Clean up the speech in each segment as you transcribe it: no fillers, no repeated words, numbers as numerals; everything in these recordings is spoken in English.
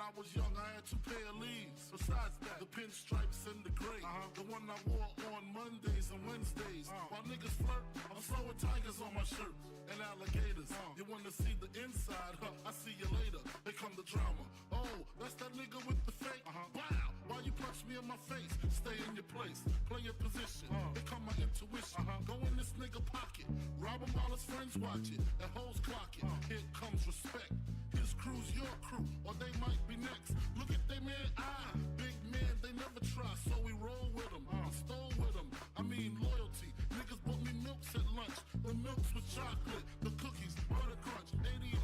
I was young, I had 2 pair of leaves. Besides that, the pinstripes and the gray. The one I wore on Mondays and Wednesdays. While niggas flirt, I'm sewing tigers on my shirt and alligators. You wanna see the inside? I see you later. Here come the drama. Oh, that's that nigga with the fake. Wow, why you punch me in my face? Stay in your place, play your position. Here come my intuition. Go in this nigga pocket, rob him while his friends watch it. And hoes clock it. Here comes respect. His crew's your crew, or they might be next. Look at they man, big man, they never try, so we roll with them. I stole with them, I mean loyalty. Niggas bought me milks at lunch. The milks with chocolate, the cookies, butter crunch, 88.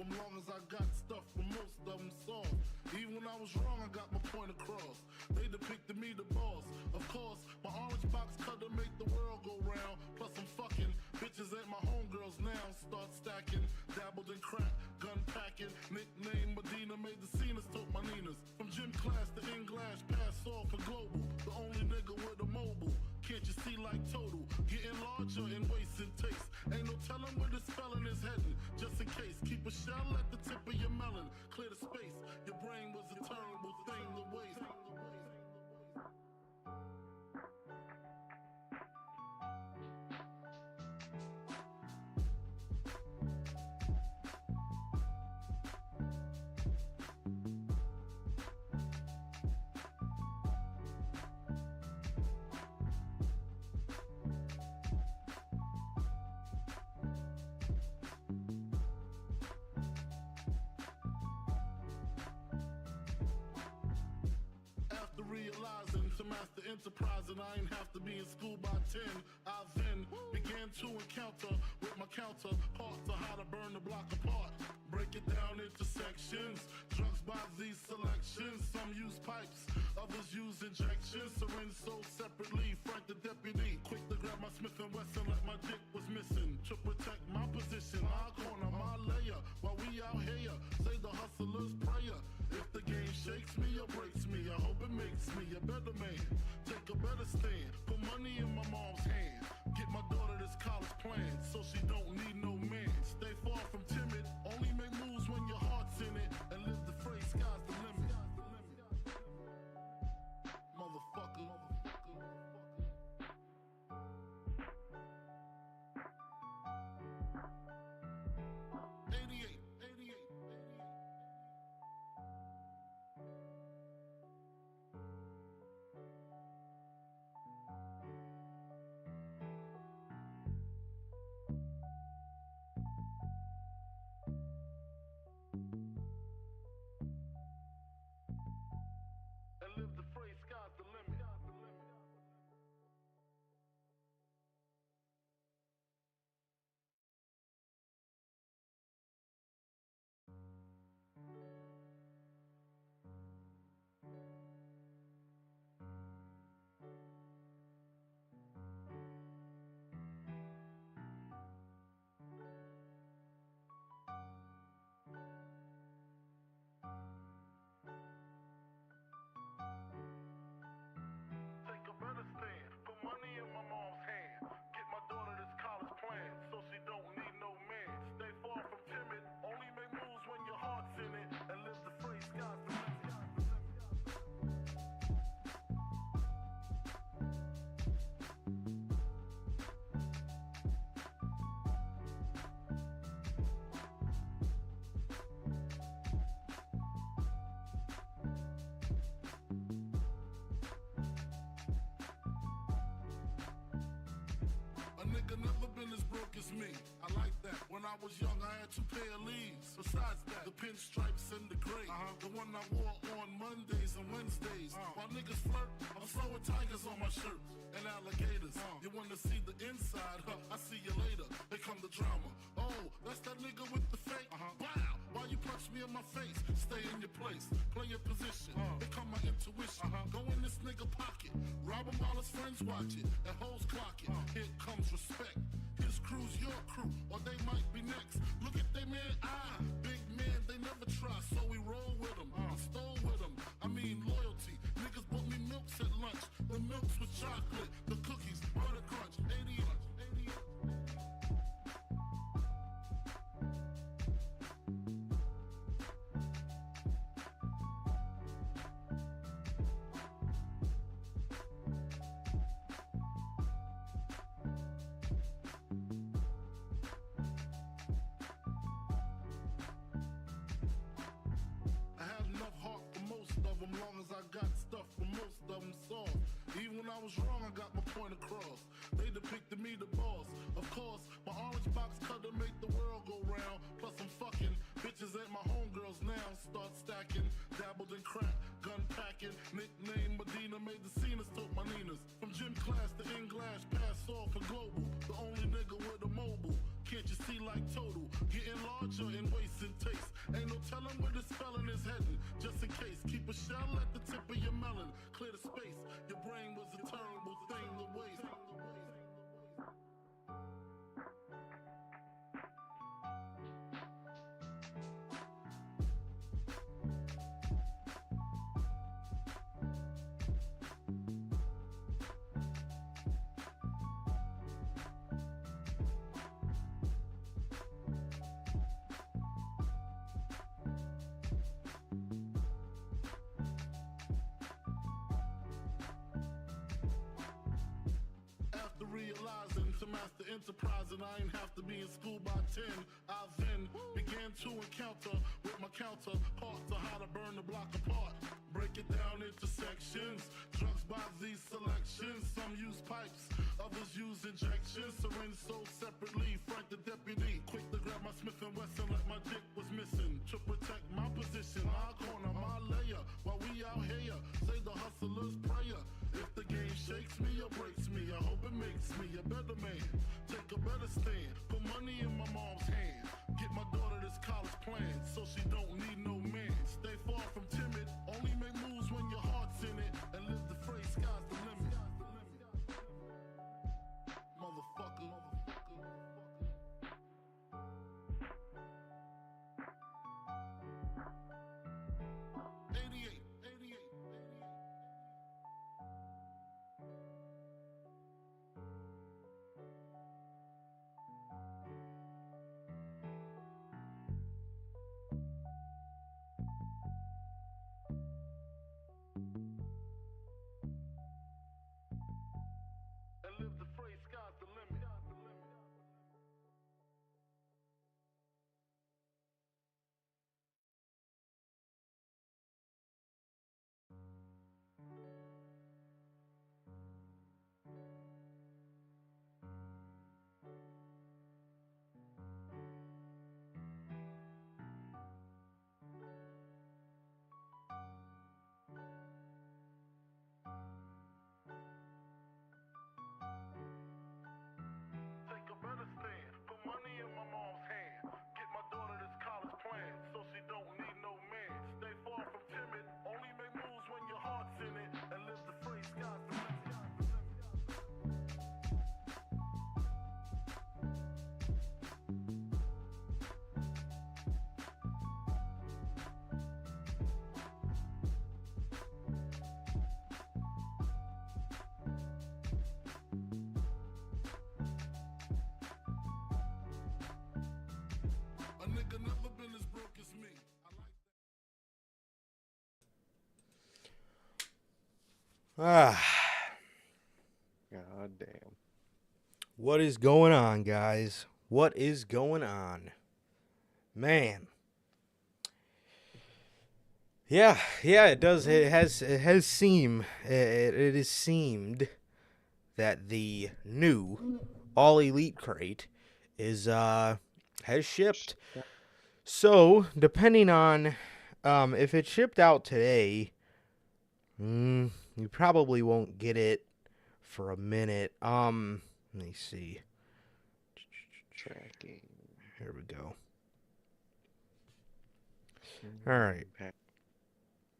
Long as I got stuff for most of them soft. Even when I was wrong, I got my point across. They depicted me the boss. Of course, my orange box cutter make the world go round. Plus I'm fucking bitches ain't my homegirls now. Start stacking, dabbled in crack, gun packing. Nickname Medina, made the scenes, took my Ninas. From gym class to English, pass off for global. The only nigga with a mobile. Can't you see like total? Getting larger in waist and taste. Ain't no telling where this felon is heading. Just in case, keep a shell at the tip of your melon. Clear the space. Your brain was a terrible thing to waste. Realizing to master enterprise and I ain't have to be in school by 10. I then began to encounter with my counterparts on how to burn the block apart. Break it down into sections. Drugs by these selections. Some use pipes, others use injections. Syringe sold separately. Frank the deputy, quick to grab my Smith & Wesson like my dick was missing. To protect my position, my corner, my layer. While we out here, say the hustler's prayer. If the game shakes me or breaks me, I hope it makes me a better man. Take a better stand, put money in my mom's hand. Get my daughter this college plan, so she don't need no man. Stay far from timid, only make moves when your heart's in it. And live the phrase, sky's the limit. Motherfucker. 88. And live the phrase, sky's the limit. Take a better stand, put money in my mom's hand. Get my daughter this college plan, so she don't need no man. Stay far from timid, only make moves when your heart's in it. And live the phrase, sky's the limit. Nigga never been as broke as me. I like that. When I was young, I had 2 pair of leaves. Besides that, the pinstripes and the gray. The one I wore on Mondays and Wednesdays. While niggas flirt, I'm sewing tigers on my shirt and alligators. You wanna see the inside? I see you later. Here come the drama. Oh, that's that nigga with the fake. Wow, why you punch me in my face? stay in your place, play your position, become my intuition. Go in this nigga pocket, rob him while his friends watch it, and hoes clock it. Here comes respect. His crew's your crew, or they might be next. Look at they man, big man, they never try, so we roll with them, stole with them. I mean loyalty. Niggas bought me milks at lunch. The milks with chocolate, the cookies, butter crunch, 80. Long as I got stuff for most of them soft. Even when I was wrong, I got my point across. They depicted me the boss. Of course, my orange box cutter make the world go round. Plus I'm fucking bitches ain't my homegirls now. Start stacking, dabbled in crack, gun packing. Nickname Medina, made the scenes, took my Ninas. From gym class to in-glass, pass off for global. The only nigga with a mobile. Can't you see like total? Getting larger in waist and taste. Ain't no telling where this felon is heading. Just in case, keep a shell at the tip of your melon. Clear the space. Your brain was a terrible thing to waste. Realizing to master enterprise and I ain't have to be in school by 10. I then began to encounter with my counterparts on how to burn the block apart. Break it down into sections. Drugs by these selections. Some use pipes, others use injections. Syringe sold separately. Frank the deputy, quick to grab my Smith & Wesson like my dick was missing. To protect my position, my corner, my layer. While we out here, say the hustler's prayer. If the game shakes me or breaks me, I hope it makes me a better man. Take a better stand, put money in my mom's hand. Get my daughter this college plan, so she don't need no man. Stay far from timid, only make moves when your heart's in it. And live the phrase, sky's the limit. Motherfucker. 88. And live the phrase, sky's the limit. Take a better stand, put money in my mom's hand. Get my daughter this college plan, so she don't need no man. Stay far from timid, only make moves when your heart's in it. And live the phrase, sky's the limit. A nigga never been as broke as me. I like God damn. What is going on, guys? What is going on? Man. Yeah, it does. It has seemed that the new All Elite crate is has shipped. So, depending on if it shipped out today, you probably won't get it for a minute. Let me see. Tracking. Here we go. All right. Okay.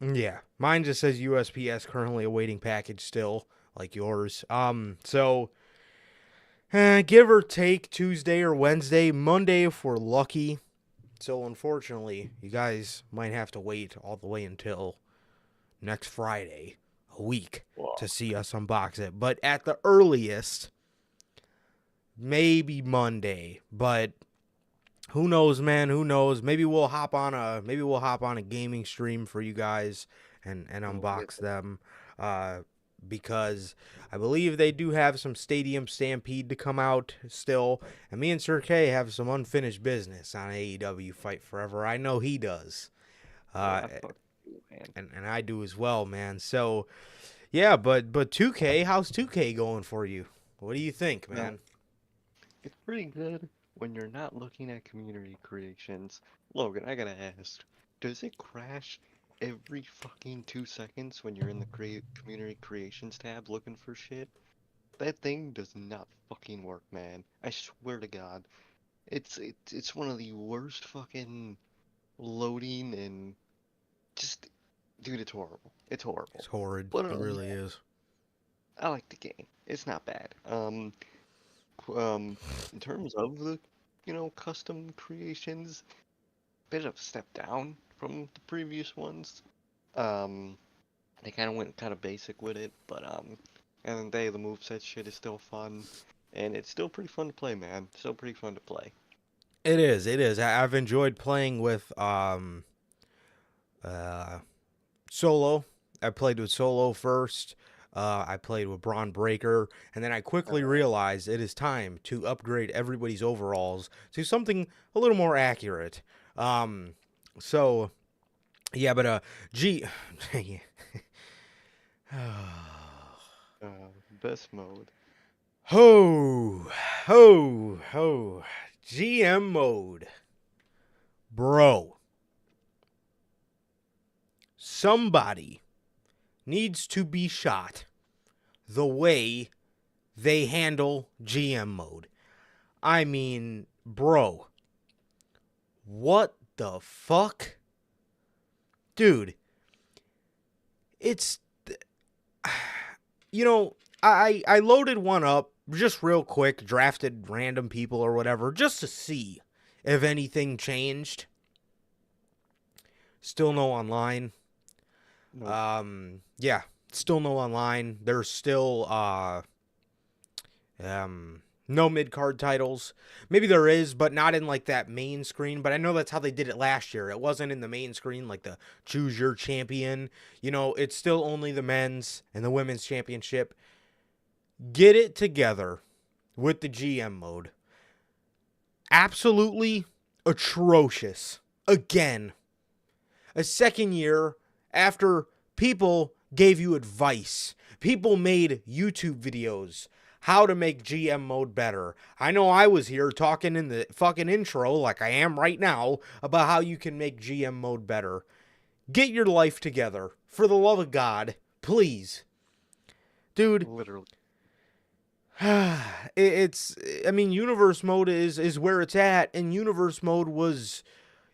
Yeah, mine just says USPS currently awaiting package still, like yours. So give or take Tuesday or Wednesday, Monday if we're lucky. So unfortunately, you guys might have to wait all the way until next Friday, a week, Well, to see us unbox it. But at the earliest, maybe Monday. But who knows, man? Who knows? Maybe we'll hop on a gaming stream for you guys and unbox them. Because I believe they do have some Stadium Stampede to come out still, and me and Sir K have some unfinished business on AEW Fight Forever. I know he does, fuck you, man. and I do as well, man. So yeah, but 2K, how's 2K going for you? What do you think, Well, man? it's pretty good when you're not looking at community creations. Logan, I gotta ask, does it crash every fucking 2 seconds when you're in the community creations tab looking for shit? That thing does not fucking work, man. I swear to God. It's one of the worst fucking loading and just, dude, it's horrible. It's horrible. It's horrid. But It really is. I like the game. It's not bad. In terms of the, custom creations, bit of a step down from the previous ones. Um, they kind of went kind of basic with it, but and the moveset shit is still fun, and it's still pretty fun to play, man. Still pretty fun to play. It is. It is. I've enjoyed playing with Solo. I played with Solo first. I played with Braun Breaker, and then I quickly realized it is time to upgrade everybody's overalls to something a little more accurate. So yeah, but G. Best mode. Ho, ho, ho. GM mode. Bro. Somebody needs to be shot the way they handle GM mode. I mean, bro. What the fuck? Dude. It's... I loaded one up just real quick, drafted random people or whatever, just to see if anything changed. Still no online. Nope. Yeah, still no online. There's still no mid-card titles. Maybe there is, but not in like that main screen. But I know that's how they did it last year. It wasn't in the main screen like the choose your champion. It's still only the men's and the women's championship. Get it together with the GM mode. Absolutely atrocious. Again. A second year after people gave you advice. People made YouTube videos how to make GM mode better. I know I was here talking in the fucking intro like I am right now about how you can make GM mode better. Get your life together. For the love of God. Please. Dude. Literally. Universe mode is where it's at, and universe mode was,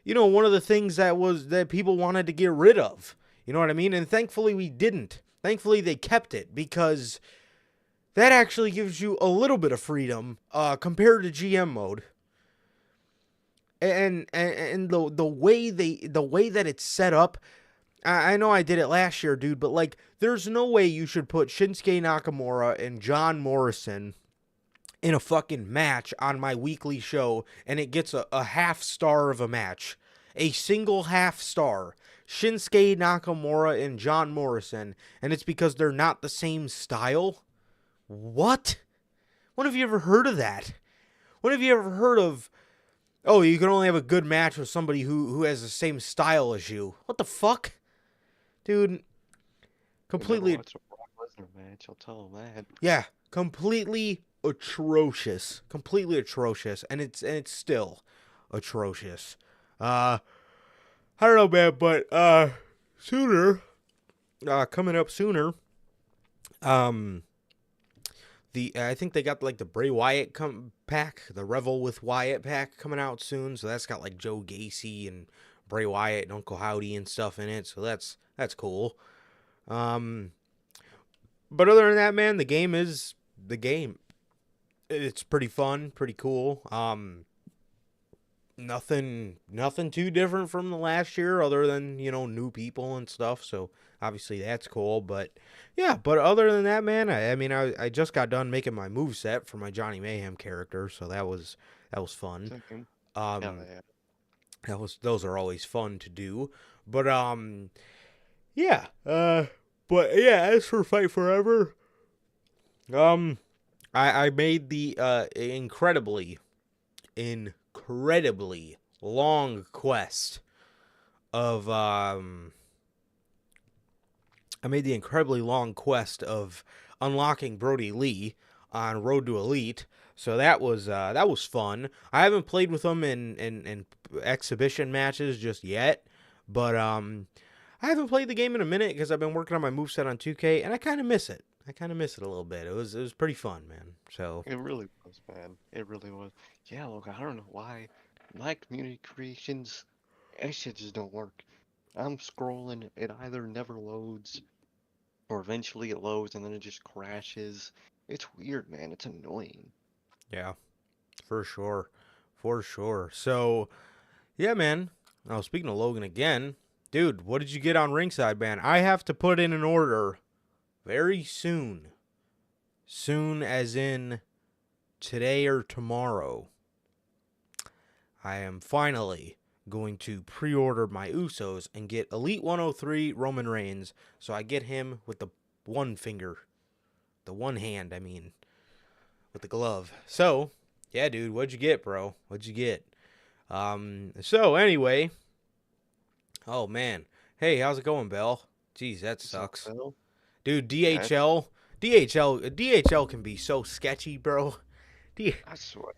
one of the things that people wanted to get rid of. You know what I mean? And thankfully we didn't. Thankfully they kept it, because that actually gives you a little bit of freedom compared to GM mode. And the way that it's set up, I know I did it last year, dude, but like there's no way you should put Shinsuke Nakamura and John Morrison in a fucking match on my weekly show and it gets a half star of a match. A single half star. Shinsuke Nakamura and John Morrison, and it's because they're not the same style? What? When have you ever heard of that? When have you ever heard of, oh, you can only have a good match with somebody who has the same style as you? What the fuck? Dude, completely... Watch a Brock Lesnar match, I'll tell him that. Yeah, completely atrocious. Completely atrocious. And it's still atrocious. I don't know, man, but sooner, coming up sooner, I think they got like the Bray Wyatt pack, the Revel with Wyatt pack coming out soon. So that's got like Joe Gacy and Bray Wyatt and Uncle Howdy and stuff in it, so that's cool. But other than that, man, the game is the game. It's pretty fun, pretty cool. Nothing too different from the last year other than, new people and stuff. So obviously that's cool. But yeah, but other than that, man, I just got done making my moveset for my Johnny Mayhem character. So that was fun. Second. Um, Yeah. those are always fun to do. But yeah. But yeah, as for Fight Forever, I made the incredibly long quest of unlocking Brody Lee on Road to Elite. So that was fun. I haven't played with him in exhibition matches just yet, but I haven't played the game in a minute because I've been working on my moveset on 2K, and I kind of miss it. A little bit. It was pretty fun, man. So It really was, man. It really was. Yeah, look, I don't know why my community creations, that shit just don't work. I'm scrolling, it either never loads, or eventually it loads and then it just crashes. It's weird, man. It's annoying. yeah, for sure. So yeah, man. Now speaking of Logan again, dude, what did you get on ringside, man? I have to put in an order very soon. Soon as in today or tomorrow. I am finally going to pre-order my Usos and get Elite 103 Roman Reigns, so I get him with the one finger. The one hand, with the glove. So, yeah, dude, what'd you get, bro? What'd you get? So anyway. Oh, man. Hey, how's it going, Bell? Jeez, that sucks. So, Dude, DHL can be so sketchy, bro. I swear.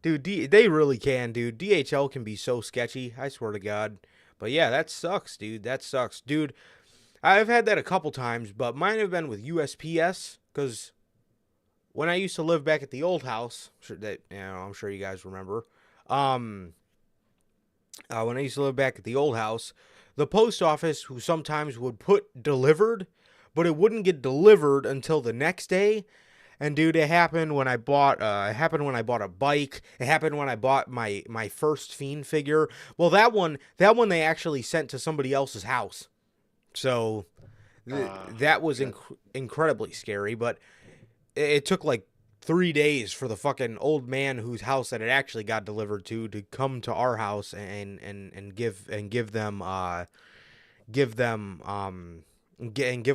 Dude, they really can, dude. DHL can be so sketchy, I swear to God. But yeah, that sucks, dude. That sucks. Dude, I've had that a couple times, but mine have been with USPS, because when I used to live back at the old house, I'm sure you guys remember, when I used to live back at the old house, the post office, who sometimes would put delivered, but it wouldn't get delivered until the next day. And dude, it happened when I bought a bike. It happened when I bought my first Fiend figure. Well, that one they actually sent to somebody else's house. So that was incredibly scary, but it took like 3 days for the fucking old man whose house that it actually got delivered to come to our house and give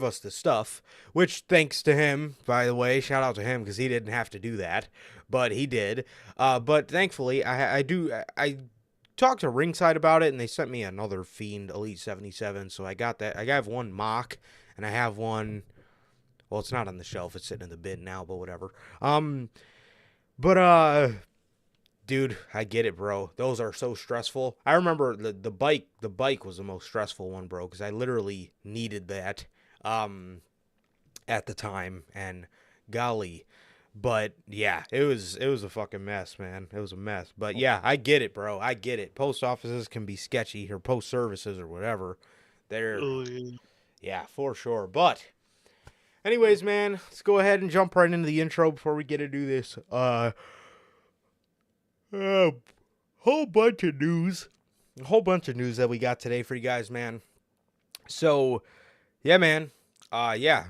us the stuff, which, thanks to him, by the way, shout out to him, because he didn't have to do that, but he did. But thankfully, I talked to Ringside about it, and they sent me another Fiend Elite 77, so I got that. I have one mock, and I have one. Well, it's not on the shelf; it's sitting in the bin now, but whatever. Dude, I get it, bro. Those are so stressful. I remember the bike was the most stressful one, bro, because I literally needed that at the time, and golly. But yeah, it was a fucking mess, man. It was a mess. But yeah, I get it, bro. I get it. Post offices can be sketchy, or post services or whatever. They're yeah, for sure. But anyways, man, let's go ahead and jump right into the intro before we get to do this. Whole bunch of news that we got today for you guys, man. So, yeah, man.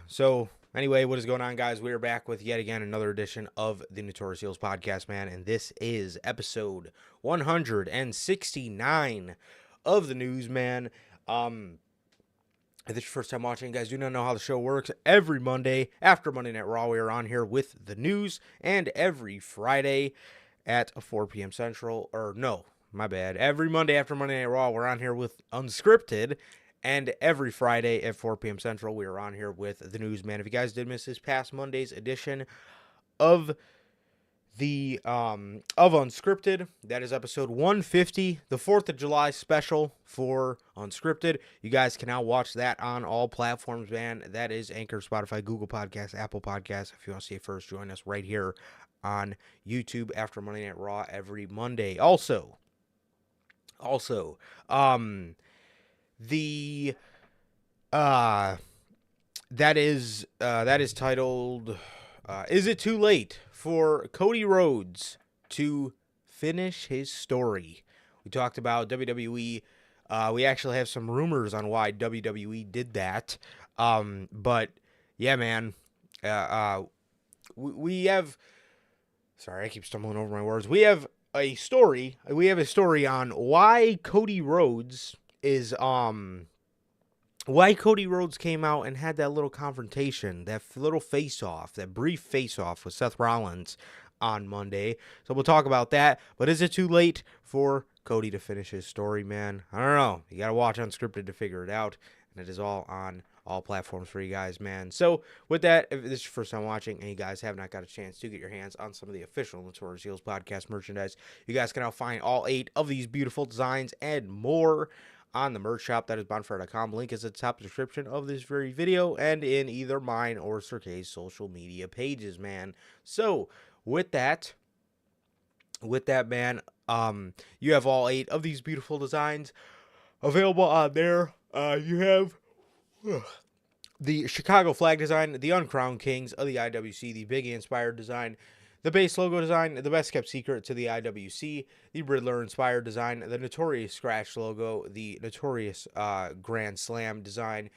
So, anyway, what is going on, guys? We are back with yet again another edition of the Notorious Heels podcast, man. And this is episode 169 of the news, man. If this is your first time watching, guys, do not know how the show works. Every Monday after Monday Night Raw, we are on here with the news, and every Friday at 4 p.m. Central, or no, my bad. Every Monday after Monday Night Raw, we're on here with Unscripted, and every Friday at 4 p.m. Central, we are on here with the news, man. If you guys did miss this past Monday's edition of the of Unscripted, that is episode 150, the 4th of July special for Unscripted. You guys can now watch that on all platforms, man. That is Anchor, Spotify, Google Podcasts, Apple Podcasts. If you want to see it first, join us right here on YouTube after Monday Night Raw every Monday. Also, Also, the uh that is titled Is It Too Late for Cody Rhodes to Finish His Story? We talked about WWE. We actually have some rumors on why WWE did that. But yeah, man. Uh, uh, we have. Sorry, I keep stumbling over my words. We have a story. We have a story on why Cody Rhodes is why Cody Rhodes came out and had that little confrontation, that little face-off, that brief face-off with Seth Rollins on Monday. So we'll talk about that. But is it too late for Cody to finish his story, man? I don't know. You got to watch Unscripted to figure it out. And it is all on all platforms for you guys, man. So with that, if this is your first time watching and you guys have not got a chance to get your hands on some of the official Notorious Heels podcast merchandise, you guys can now find all 8 of these beautiful designs and more on the merch shop. That is bonfire.com. Link is at the top description of this very video and in either mine or Sir K's social media pages, man. So with that, man, you have all 8 of these beautiful designs available on there. You have the Chicago flag design, the Uncrowned Kings of the IWC, the Biggie inspired design, the base logo design, the best kept secret to the IWC, the Riddler inspired design, the Notorious scratch logo, the Notorious Grand Slam design.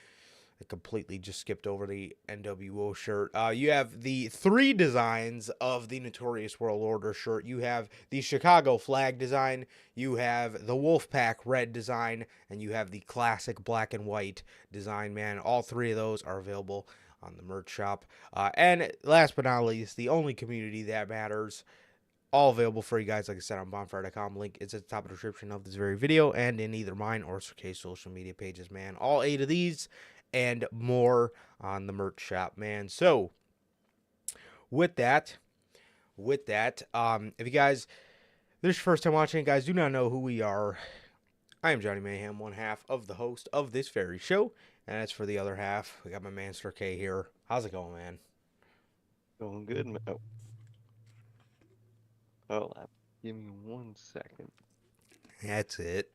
I completely just skipped over the NWO shirt. You have the 3 designs of the Notorious World Order shirt. You have the Chicago flag design, you have the Wolfpack red design, and you have the classic black and white design, man. All 3 of those are available on the merch shop. And last but not least, the only community that matters, all available for you guys, like I said, on bonfire.com. Link is at the top of the description of this very video and in either mine or Sir K's social media pages, man. All 8 of these and more on the merch shop, man. So with that, if you guys, this is your first time watching, guys, do not know who we are. I am Johnny Mayhem, one half of the host of this very show, and as for the other half, we got my man Sir K here. How's it going, man? Going good, man. Oh, give me 1 second. That's it.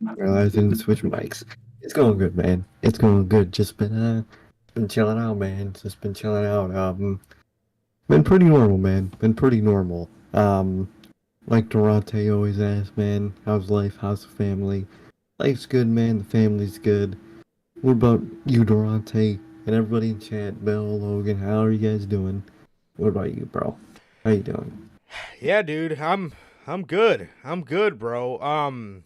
Realized I didn't switch mics. It's going good, man. It's going good. Just been chilling out, man. Just been chilling out. Been pretty normal, man. Been pretty normal. Like Durante always asks, man, how's life? How's the family? Life's good, man. The family's good. What about you, Durante? And everybody in chat, Bill, Logan, how are you guys doing? What about you, bro? How you doing? Yeah, dude, I'm good. I'm good, bro.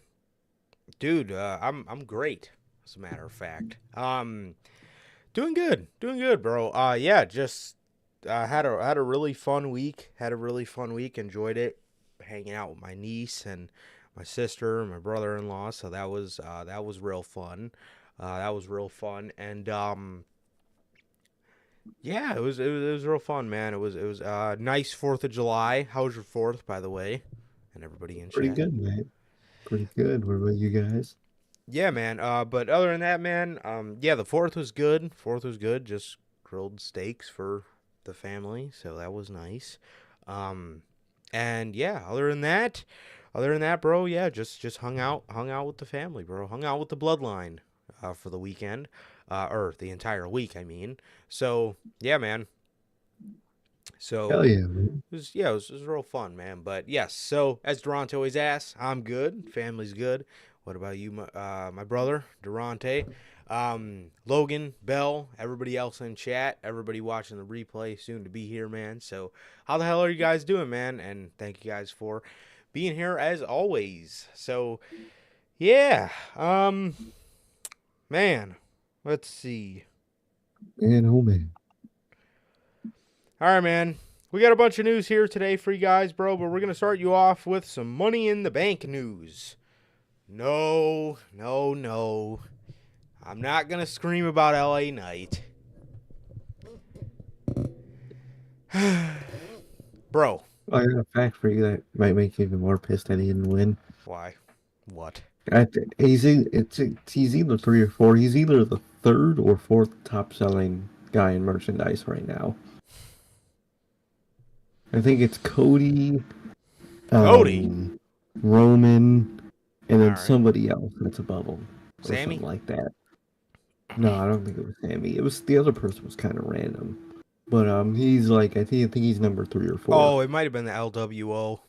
Dude, I'm great, as a matter of fact. Doing good, bro. Yeah, just had a really fun week. Enjoyed it, hanging out with my niece and my sister and my brother-in-law. So that was real fun. And yeah, it was real fun, man. It was nice 4th of July. How was your 4th, by the way? And everybody in Pretty chat. good, man. Pretty good. What about you guys? Yeah, man. But other than that, man, yeah, the 4th was good. Just grilled steaks for the family, so that was nice. And yeah, other than that, bro, yeah, just hung out with the family, bro. Hung out with the bloodline for the weekend, or the entire week, I mean. So yeah, man. So Hell yeah, man. it was real fun, man. But yes, so as Durante always asks, I'm good. Family's good. What about you, my brother, Durante? Logan, Bell, everybody else in chat, everybody watching the replay, soon to be here, man. So how the hell are you guys doing, man? And thank you guys for being here as always. So yeah, man, let's see. Man, oh man. All right, man. We got a bunch of news here today for you guys, bro, but we're going to start you off with some Money in the Bank news. No. I'm not going to scream about LA Knight. Bro. I got a fact for you that might make you even more pissed that he didn't win. Why? What? He's either 3 or 4. He's either the 3rd or 4th top selling guy in merchandise right now. I think it's Cody, Cody, Roman, and then Alright. somebody else that's above him, or Sammy? something like that. No, I don't think it was Sammy. It was the other person was kind of random, but he's like I think he's number 3 or 4. Oh, it might have been the LWO.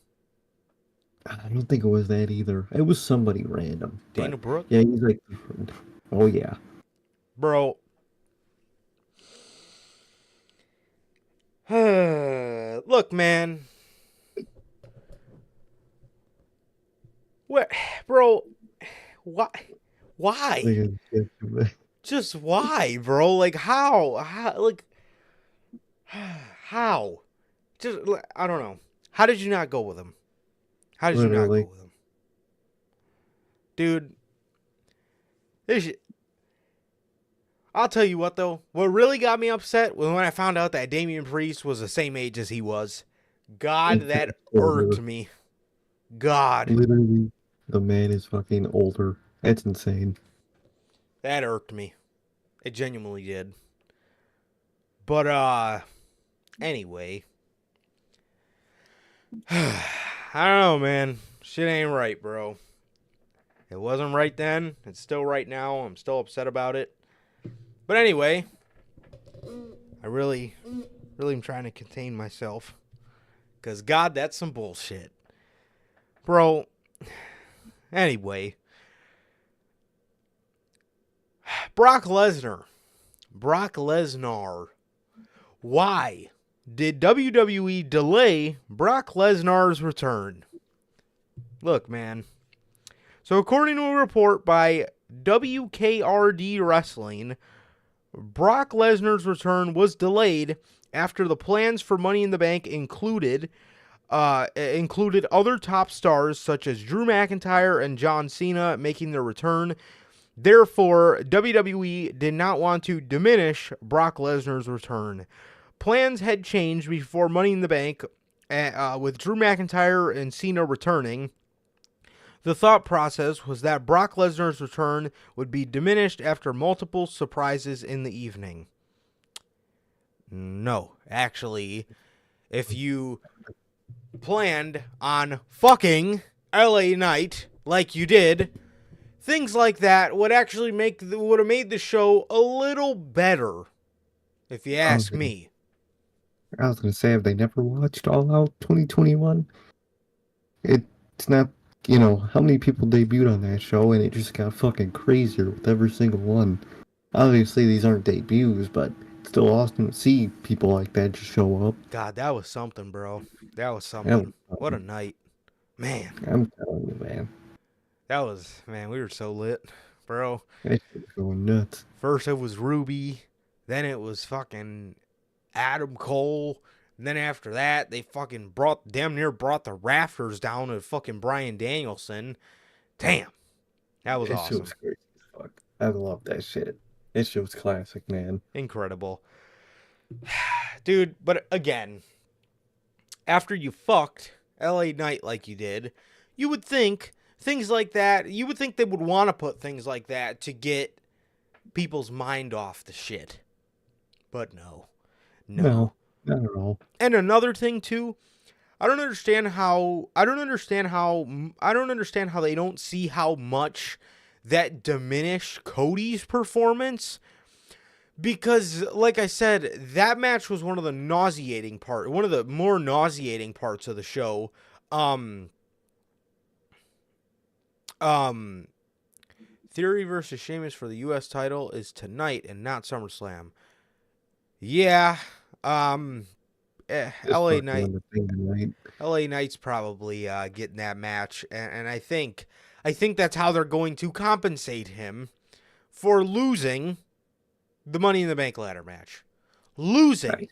I don't think it was that either. It was somebody random. Dana But Brooke? yeah, he's like, oh yeah. Bro. Look, man. What, bro? Why? Why? Just why, bro? Like how? Like how? Just I don't know. How did you not go with him? How did you not Literally. go with him, dude? I'll tell you what though. What really got me upset was when I found out that Damian Priest was the same age as he was. God, that irked me. God, Literally, the man is fucking older. That's insane. that irked me. It genuinely did. But anyway. I don't know, man. Shit ain't right, bro. It wasn't right then. It's still right now. I'm still upset about it. But anyway, I really am trying to contain myself. Because, God, that's some bullshit. Bro, anyway. Brock Lesnar. Why did WWE delay Brock Lesnar's return? Look, man. So according to a report by WKRD Wrestling, Brock Lesnar's return was delayed after the plans for Money in the Bank included other top stars such as Drew McIntyre and John Cena making their return. Therefore, WWE did not want to diminish Brock Lesnar's return. Plans had changed before Money in the Bank, with Drew McIntyre and Cena returning. The thought process was that Brock Lesnar's return would be diminished after multiple surprises in the evening. No, actually, if you planned on fucking LA Knight like you did, things like that would actually would have made the show a little better, if you ask me. I was gonna say, have they never watched All Out 2021? It's not, how many people debuted on that show, and it just got fucking crazier with every single one. Obviously, these aren't debuts, but it's still awesome to see people like that just show up. God, that was something, bro. That was something. What a night. Man. I'm telling you, man. Man, we were so lit, bro. That shit was going nuts. First it was Ruby, then it was fucking Adam Cole, and then after that, they fucking damn near brought the rafters down to fucking Bryan Danielson. Damn. That was awesome. Shit was crazy as fuck. I love that shit. That shit was classic, man. Incredible. Dude, but again, after you fucked LA Knight like you did, you would think things like that, you would think they would want to put things like that to get people's mind off the shit. But no. No, not at all. And another thing too, I don't understand how they don't see how much that diminished Cody's performance. Because, like I said, that match was one of the more nauseating parts of the show. Theory versus Sheamus for the U.S. title is tonight and not SummerSlam. Yeah. LA Knight's probably getting that match, and I think that's how they're going to compensate him for losing the Money in the Bank ladder match. Losing. Right.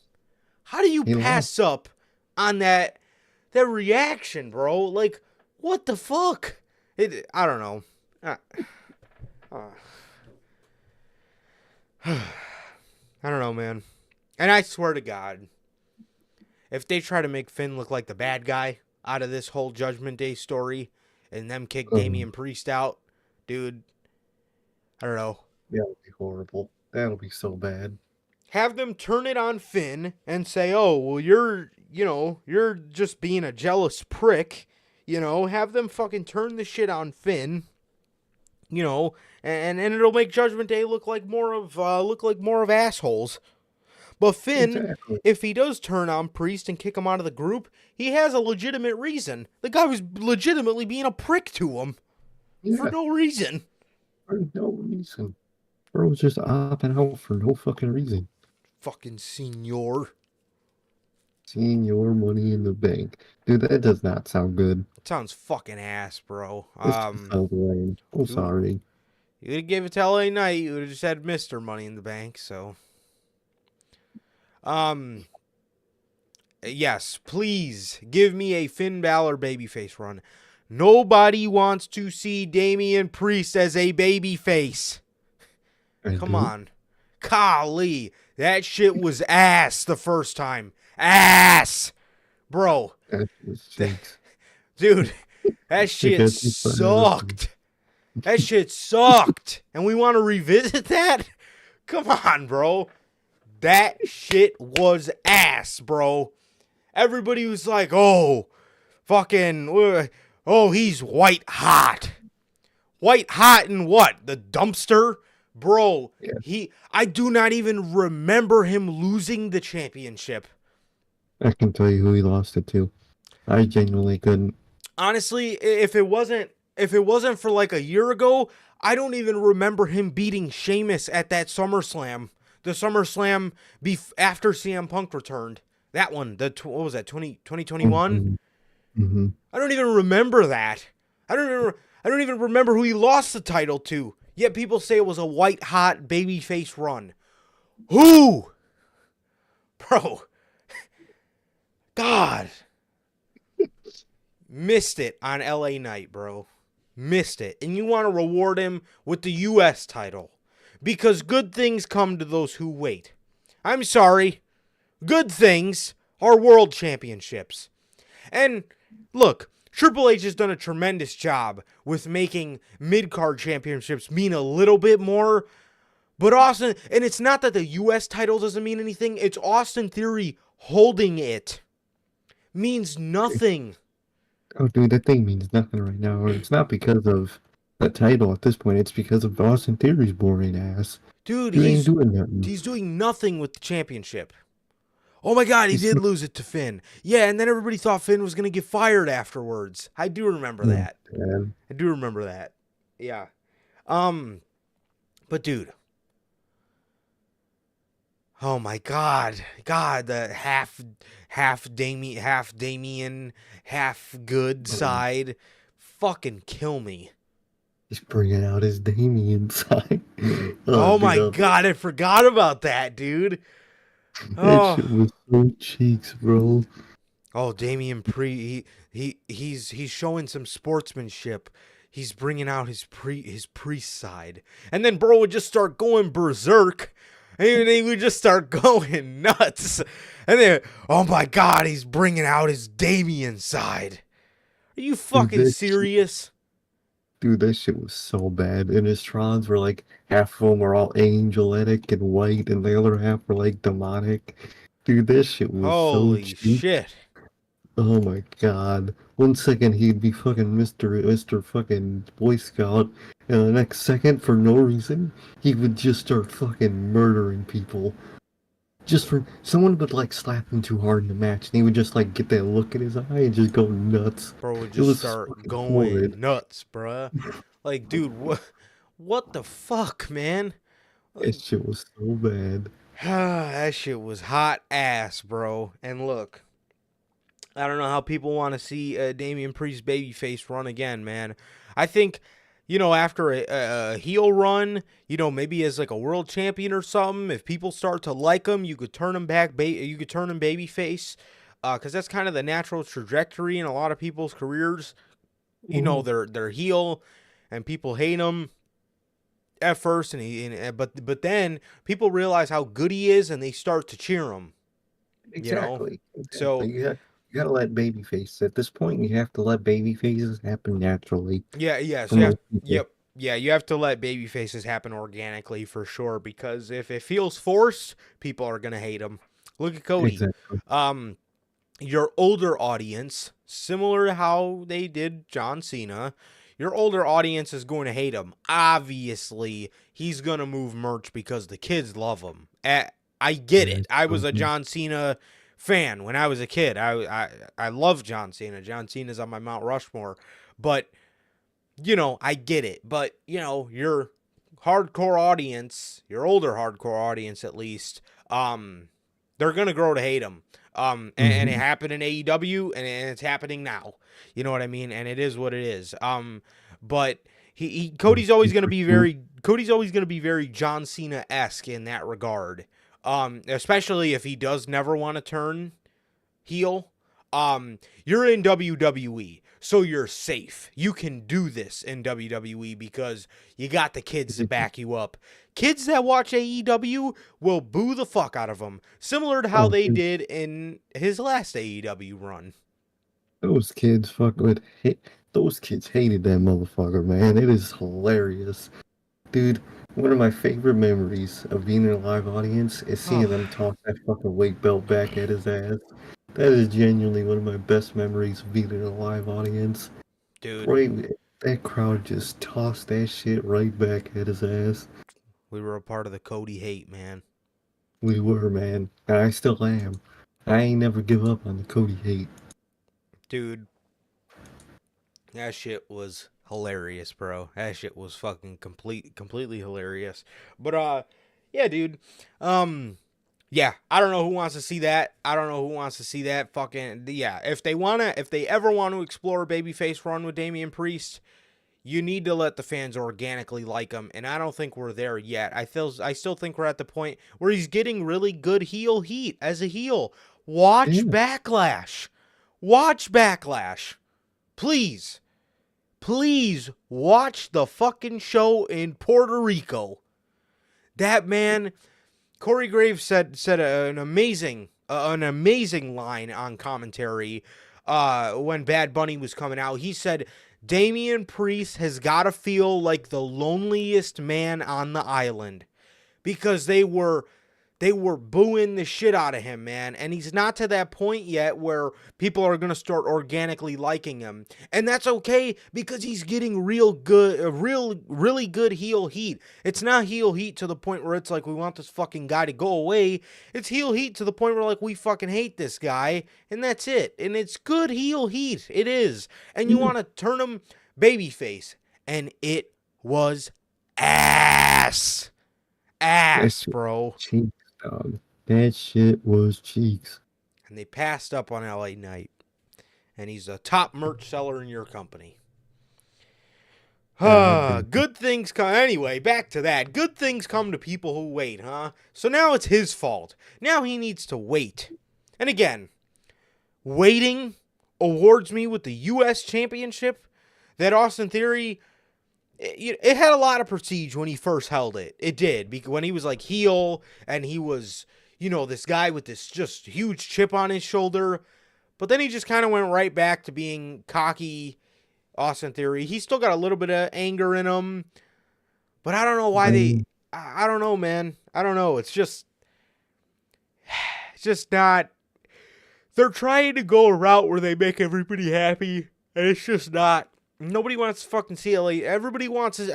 How do you pass up on that reaction, bro? Like, what the fuck? I don't know. I don't know, man. And I swear to God, if they try to make Finn look like the bad guy out of this whole Judgment Day story and them kick Damian Priest out, dude, I don't know. That'll be horrible. That'll be so bad. Have them turn it on Finn and say, oh, well, you're just being a jealous prick. You know, have them fucking turn the shit on Finn. You know, and it'll make Judgment Day look like more of assholes. But Finn, Exactly. if he does turn on Priest and kick him out of the group, he has a legitimate reason. The guy was legitimately being a prick to him for Yeah, no reason. for no reason. Bro was just opting out for no fucking reason. Fucking senor. Seeing your money in the bank. Dude, that does not sound good. Sounds fucking ass, bro. This just sounds lame. I'm you- sorry. You would have gave it to LA Knight, you would have just had Mr. Money in the Bank, so. Yes, please give me a Finn Balor babyface run. Nobody wants to see Damian Priest as a babyface. Come on. Golly, that shit was ass the first time. Ass! Bro, That was jinx. dude, that shit Because he's sucked. That shit sucked. And we want to revisit that? Come on, bro. That shit was ass, bro. Everybody was like, oh, fucking, oh, he's white hot. White hot in what? The dumpster? Bro, Yeah. I do not even remember him losing the championship. I can tell you who he lost it to. I genuinely couldn't. Honestly, if it wasn't for like a year ago, I don't even remember him beating Sheamus at that SummerSlam. The SummerSlam after CM Punk returned. That one, what was that, 2021? Mm-hmm. I don't even remember that. I don't even remember who he lost the title to. Yet people say it was a white hot babyface run. Who? Bro. God. Missed it on LA Knight, bro. Missed it. And you want to reward him with the US title. Because good things come to those who wait. I'm sorry. Good things are world championships. And look, Triple H has done a tremendous job with making mid-card championships mean a little bit more. But Austin, and it's not that the US title doesn't mean anything, it's Austin Theory holding it. Means nothing. Oh, dude, that thing means nothing right now. It's not because of the title at this point. It's because of Austin Theory's boring ass. Dude, He ain't doing nothing. he's doing nothing with the championship. Oh my God, he did lose it to Finn. Yeah, and then everybody thought Finn was going to get fired afterwards. I do remember that. Man. I do remember that. Yeah. But dude. Oh my God. God, the half Damien, half good side. Fucking kill me. He's bringing out his Damien side. Oh my dude, God, I forgot about that, dude. That shit was so cheeks, bro. Oh, Damian he's showing some sportsmanship. He's bringing out his priest side. And then bro would just start going berserk. And he would just start going nuts. And then, oh my God, he's bringing out his Damian side. Are you fucking serious? Dude, that shit was so bad. And his Trons were like, half of them were all angelic and white, and the other half were like demonic. Dude, that shit was Holy so cheap. shit. Oh my God. 1 second he'd be fucking Mr. fucking Boy Scout, and the next second, for no reason, he would just start fucking murdering people. Just for someone would like slap him too hard in the match, and he would just like get that look in his eye and just go nuts. Bro would It just was start fucking going horrid. nuts, bruh. Like, dude, what the fuck, man? That shit was so bad. That shit was hot ass, bro. And look, I don't know how people want to see Damian Priest babyface run again, man. I think, you know, after a heel run, you know, maybe as like a world champion or something, if people start to like him, you could turn him back, you could turn him babyface, because that's kind of the natural trajectory in a lot of people's careers. You know, they're heel, and people hate him at first, but then people realize how good he is, and they start to cheer him. Exactly. So you gotta let babyface. At this point, you have to let babyfaces happen naturally. yeah, for most people. you have to let baby faces happen organically for sure, because if it feels forced, people are gonna hate him. Look at Cody. Exactly. your older audience, similar to how they did John Cena, your older audience is going to hate him. Obviously, he's going to move merch because the kids love him. I get it. I was a John Cena fan when I was a kid. I love John Cena. John Cena's on my Mount Rushmore. But, I get it. But, your hardcore audience, your older hardcore audience at least, they're going to grow to hate him. And it happened in AEW, and it's happening now. You know what I mean? And it is what it is. But Cody's always going to be very John Cena-esque in that regard. Especially if he does never want to turn heel. You're in WWE, so you're safe. You can do this in WWE because you got the kids to back you up. Kids that watch AEW will boo the fuck out of him, similar to how they did in his last AEW run. Those kids those kids hated that motherfucker, man. It is hilarious. Dude, one of my favorite memories of being in a live audience is seeing them toss that fucking weight belt back at his ass. That is genuinely one of my best memories of being in a live audience. Dude. Right, that crowd just tossed that shit right back at his ass. We were a part of the Cody hate, man. We were, man. And I still am. I ain't never give up on the Cody hate. Dude, that shit was hilarious, bro. That shit was fucking completely hilarious. But, yeah, dude. Yeah, I don't know who wants to see that. Fucking, yeah. If they ever want to explore a babyface run with Damian Priest, you need to let the fans organically like him, and I don't think we're there yet. I still think we're at the point where he's getting really good heel heat as a heel. Watch Backlash. Watch Backlash. Please watch the fucking show in Puerto Rico. That man, Corey Graves said an amazing line on commentary when Bad Bunny was coming out. He said, Damian Priest has got to feel like the loneliest man on the island because they were booing the shit out of him, man. And he's not to that point yet where people are going to start organically liking him. And that's okay because he's getting really good heel heat. It's not heel heat to the point where it's like we want this fucking guy to go away. It's heel heat to the point where like we fucking hate this guy. And that's it. And it's good heel heat. It is. And you want to turn him babyface. And it was ass. Ass, bro. Cheeks, dog. That shit was cheeks. And they passed up on LA Knight. And he's a top merch seller in your company. Good things come. Anyway, back to that. Good things come to people who wait, huh? So now it's his fault. Now he needs to wait. And again, waiting awards me with the U.S. Championship that Austin Theory... It had a lot of prestige when he first held it. It did. Because when he was like heel and he was, this guy with this just huge chip on his shoulder. But then he just kind of went right back to being cocky Austin Theory. He's still got a little bit of anger in him. But I don't know why I don't know, man. I don't know. It's just not. They're trying to go a route where they make everybody happy. And it's just not. Nobody wants to fucking see LA. Everybody wanted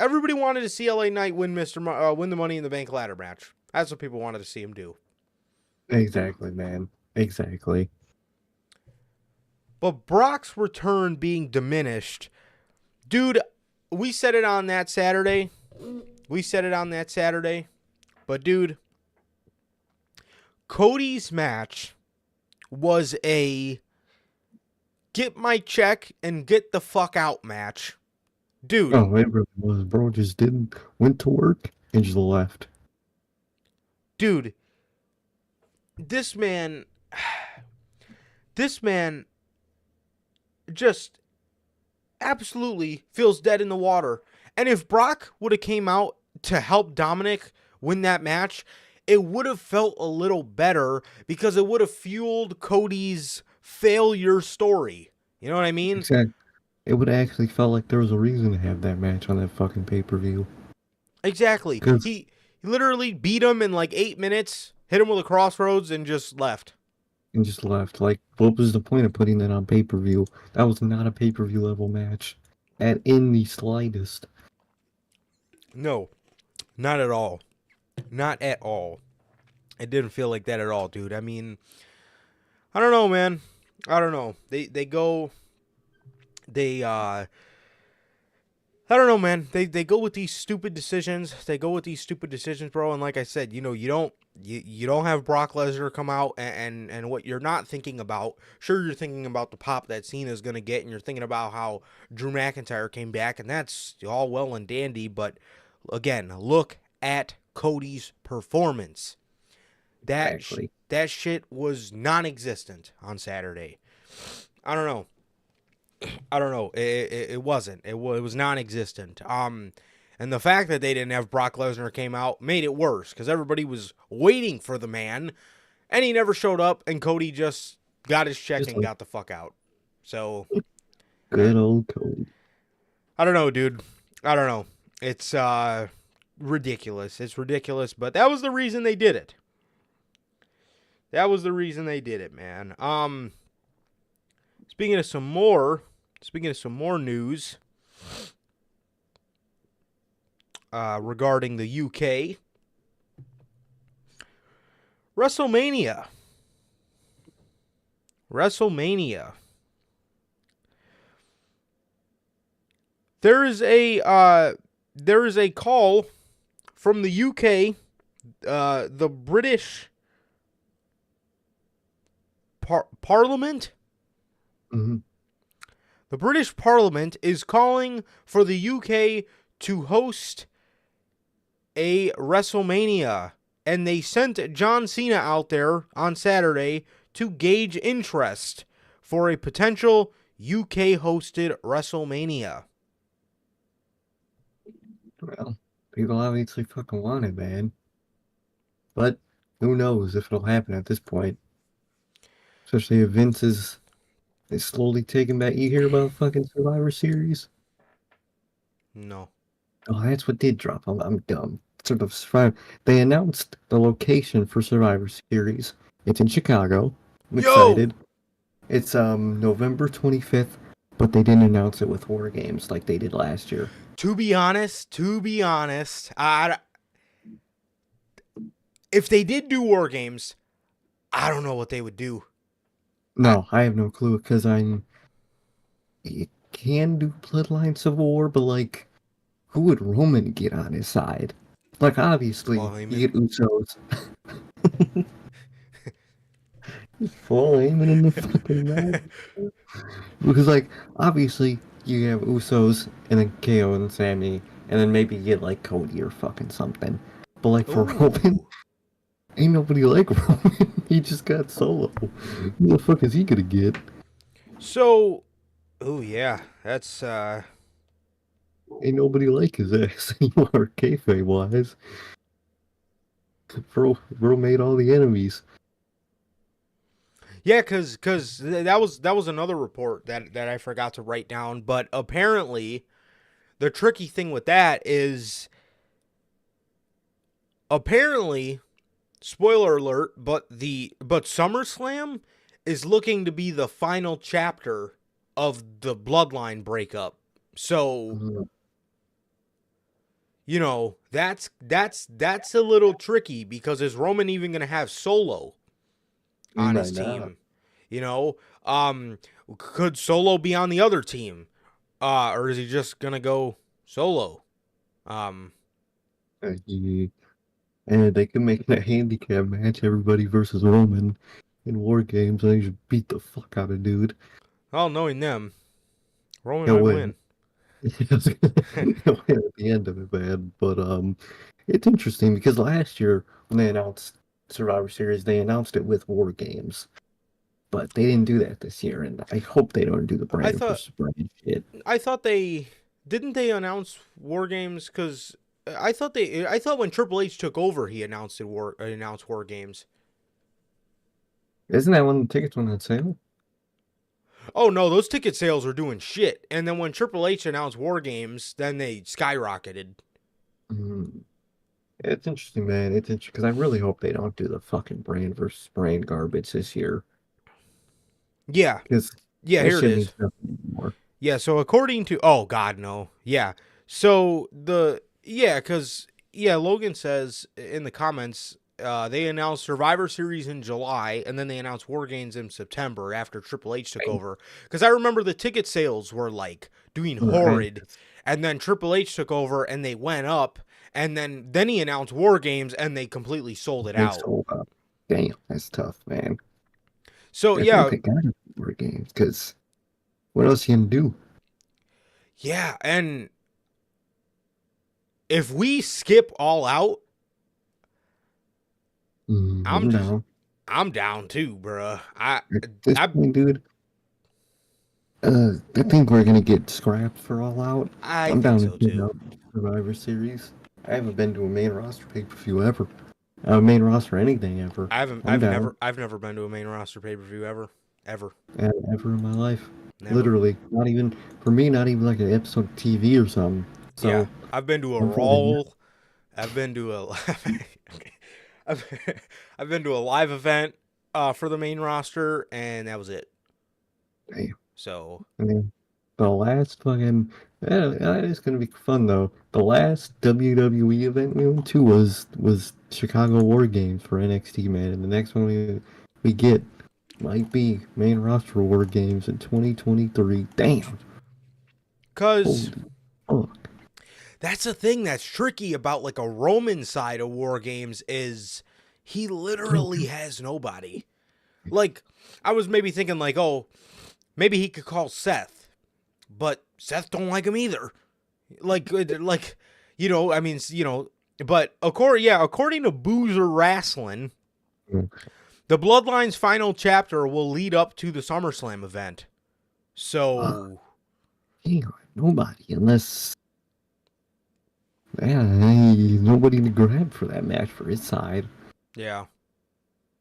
to see LA Knight win win the Money in the Bank ladder match. That's what people wanted to see him do. Exactly, man. Exactly. But Brock's return being diminished, dude. We said it on that Saturday. But dude, Cody's match was a get my check and get the fuck out match. Dude. Oh, it really was, bro. Just went to work and just left. Dude. This man just absolutely feels dead in the water. And if Brock would have came out to help Dominic win that match, it would have felt a little better because it would have fueled Cody's failure story. You know what I mean? Exactly. It would have actually felt like there was a reason to have that match on that fucking pay-per-view. Exactly. He literally beat him in like 8 minutes, hit him with a crossroads, and just left. and just left. Like, what was the point of putting that on pay-per-view? That was not a pay-per-view level match, in the slightest. No, not at all. Not at all. It didn't feel like that at all, dude. I mean, I don't know, man. I don't know. I don't know, man. They go with these stupid decisions. They go with these stupid decisions, bro. And like I said, you know, you don't have Brock Lesnar come out and what you're not thinking about. Sure, you're thinking about the pop that Cena's gonna get, and you're thinking about how Drew McIntyre came back, and that's all well and dandy. But again, look at Cody's performance. Exactly. That shit was non-existent on Saturday. I don't know. It wasn't. It was non-existent. And the fact that they didn't have Brock Lesnar came out made it worse because everybody was waiting for the man, and he never showed up. And Cody just got his check and got the fuck out. So Good old Cody. I don't know, dude. I don't know. It's ridiculous. It's ridiculous, but that was the reason they did it. That was the reason they did it, man. Speaking of some more news regarding the UK, WrestleMania. There is a call from the UK, the British Parliament. Mm-hmm. The British Parliament is calling for the UK to host a WrestleMania, and they sent John Cena out there on Saturday to gauge interest for a potential UK-hosted WrestleMania. Well, people obviously fucking want it, man. But who knows if it'll happen at this point. Especially if Vince is slowly taking back. You hear about fucking Survivor Series? No. Oh, that's what did drop. I'm dumb. Sort of Survivor. They announced the location for Survivor Series. It's in Chicago. I'm excited. It's November 25th, but they didn't announce it with War Games like they did last year. To be honest, if they did do War Games, I don't know what they would do. No, I have no clue because you can do Bloodline Civil War, but like, who would Roman get on his side? Like, obviously, you get Usos. Paul Heyman in the fucking match. Because, like, obviously, you have Usos and then KO and Sammy, and then maybe you get like Cody or fucking something. But like for Roman, ain't nobody like Roman. He just got Solo. Who the fuck is he gonna get? So, oh yeah, that's ain't nobody like his ass anymore, kayfabe wise. Bro made all the enemies. Yeah, cause that was another report that I forgot to write down. But apparently, the tricky thing with that is, apparently, spoiler alert, but SummerSlam is looking to be the final chapter of the Bloodline breakup. So, you know, that's a little tricky because is Roman even going to have Solo on his team? You know, could Solo be on the other team? Or is he just going to go solo? And they can make a handicap match, everybody versus Roman in War Games, and they just beat the fuck out of dude. Oh, knowing them, Roman might win. He'll win at the end of it, man. But it's interesting because last year when they announced Survivor Series, they announced it with War Games, but they didn't do that this year, and I hope they don't do the brand versus brand shit. I thought they announce War Games because I thought when Triple H took over, he announced War Games. Isn't that when the tickets went on sale? Oh no, those ticket sales are doing shit. And then when Triple H announced War Games, then they skyrocketed. It's interesting, man. It's interesting because I really hope they don't do the fucking brand versus brand garbage this year. Yeah. Because Yeah, that here it shit is. means nothing anymore. Yeah, so according to oh god no. Yeah. So Logan says in the comments they announced Survivor Series in July and then they announced War Games in September after Triple H took over. Cuz I remember the ticket sales were like doing Right. horrid and then Triple H took over and they went up and then he announced War Games and they completely sold it They out. sold out. Damn, that's tough, man. So I think yeah, they got it for games, because what else you gonna do? yeah, and if we skip all out, I'm down. I'm down too, bruh. At this I point, dude, I think we're gonna get scrapped for All Out. I I'm think down to so check too. out Survivor Series. I haven't been to a main roster pay-per-view ever. Main roster anything ever. I'm down. I've never been to a main roster pay per view ever. Ever in my life. Never. Literally. Not even, for me, not even like an episode of TV or something. So, Yeah, I've been to a I'm fucking- Raw. I've been to a I've been to a live event for the main roster, and that was it. Damn. So I mean, the last fucking, it's gonna be fun though. The last WWE event we went to was Chicago War Games for NXT, man, and the next one we get might be main roster War Games in 2023. Damn. because Holy fuck. that's the thing that's tricky about like a Roman side of War Games is he literally has nobody. Like I was maybe thinking like, oh, maybe he could call Seth, but Seth don't like him either. Like I mean, but according to Boozer Wrestling, the Bloodline's final chapter will lead up to the SummerSlam event. So He ain't got nobody unless, yeah, nobody to grab for that match for his side. yeah,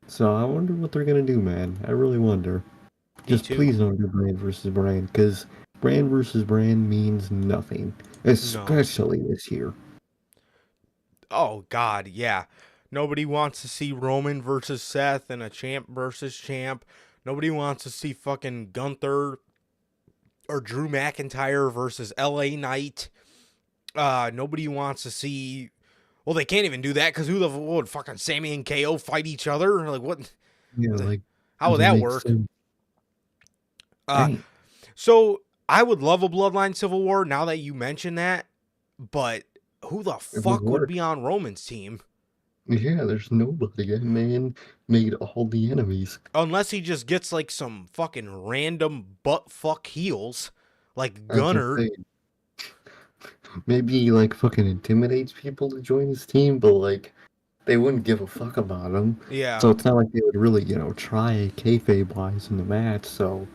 So I wonder what they're gonna do, man. I really wonder. Just too. please don't do brand versus brand, because brand versus brand means nothing, especially this year. Oh God, yeah. Nobody wants to see Roman versus Seth and a champ versus champ. Nobody wants to see fucking Gunther or Drew McIntyre versus LA Knight. Nobody wants to see. Well, they can't even do that because who the would fucking Sammy and KO fight each other? Like what? Yeah, like How would doesn't that make work? sense. Dang. So I would love a Bloodline Civil War now that you mention that, but who the fuck would work. be on Roman's team? Yeah, there's nobody. That man made all the enemies. Unless he just gets like some fucking random butt fuck heels, like I was gonna Gunner. say, maybe he like fucking intimidates people to join his team, but like they wouldn't give a fuck about him. Yeah. So it's not like they would really, try kayfabe wise in the match. So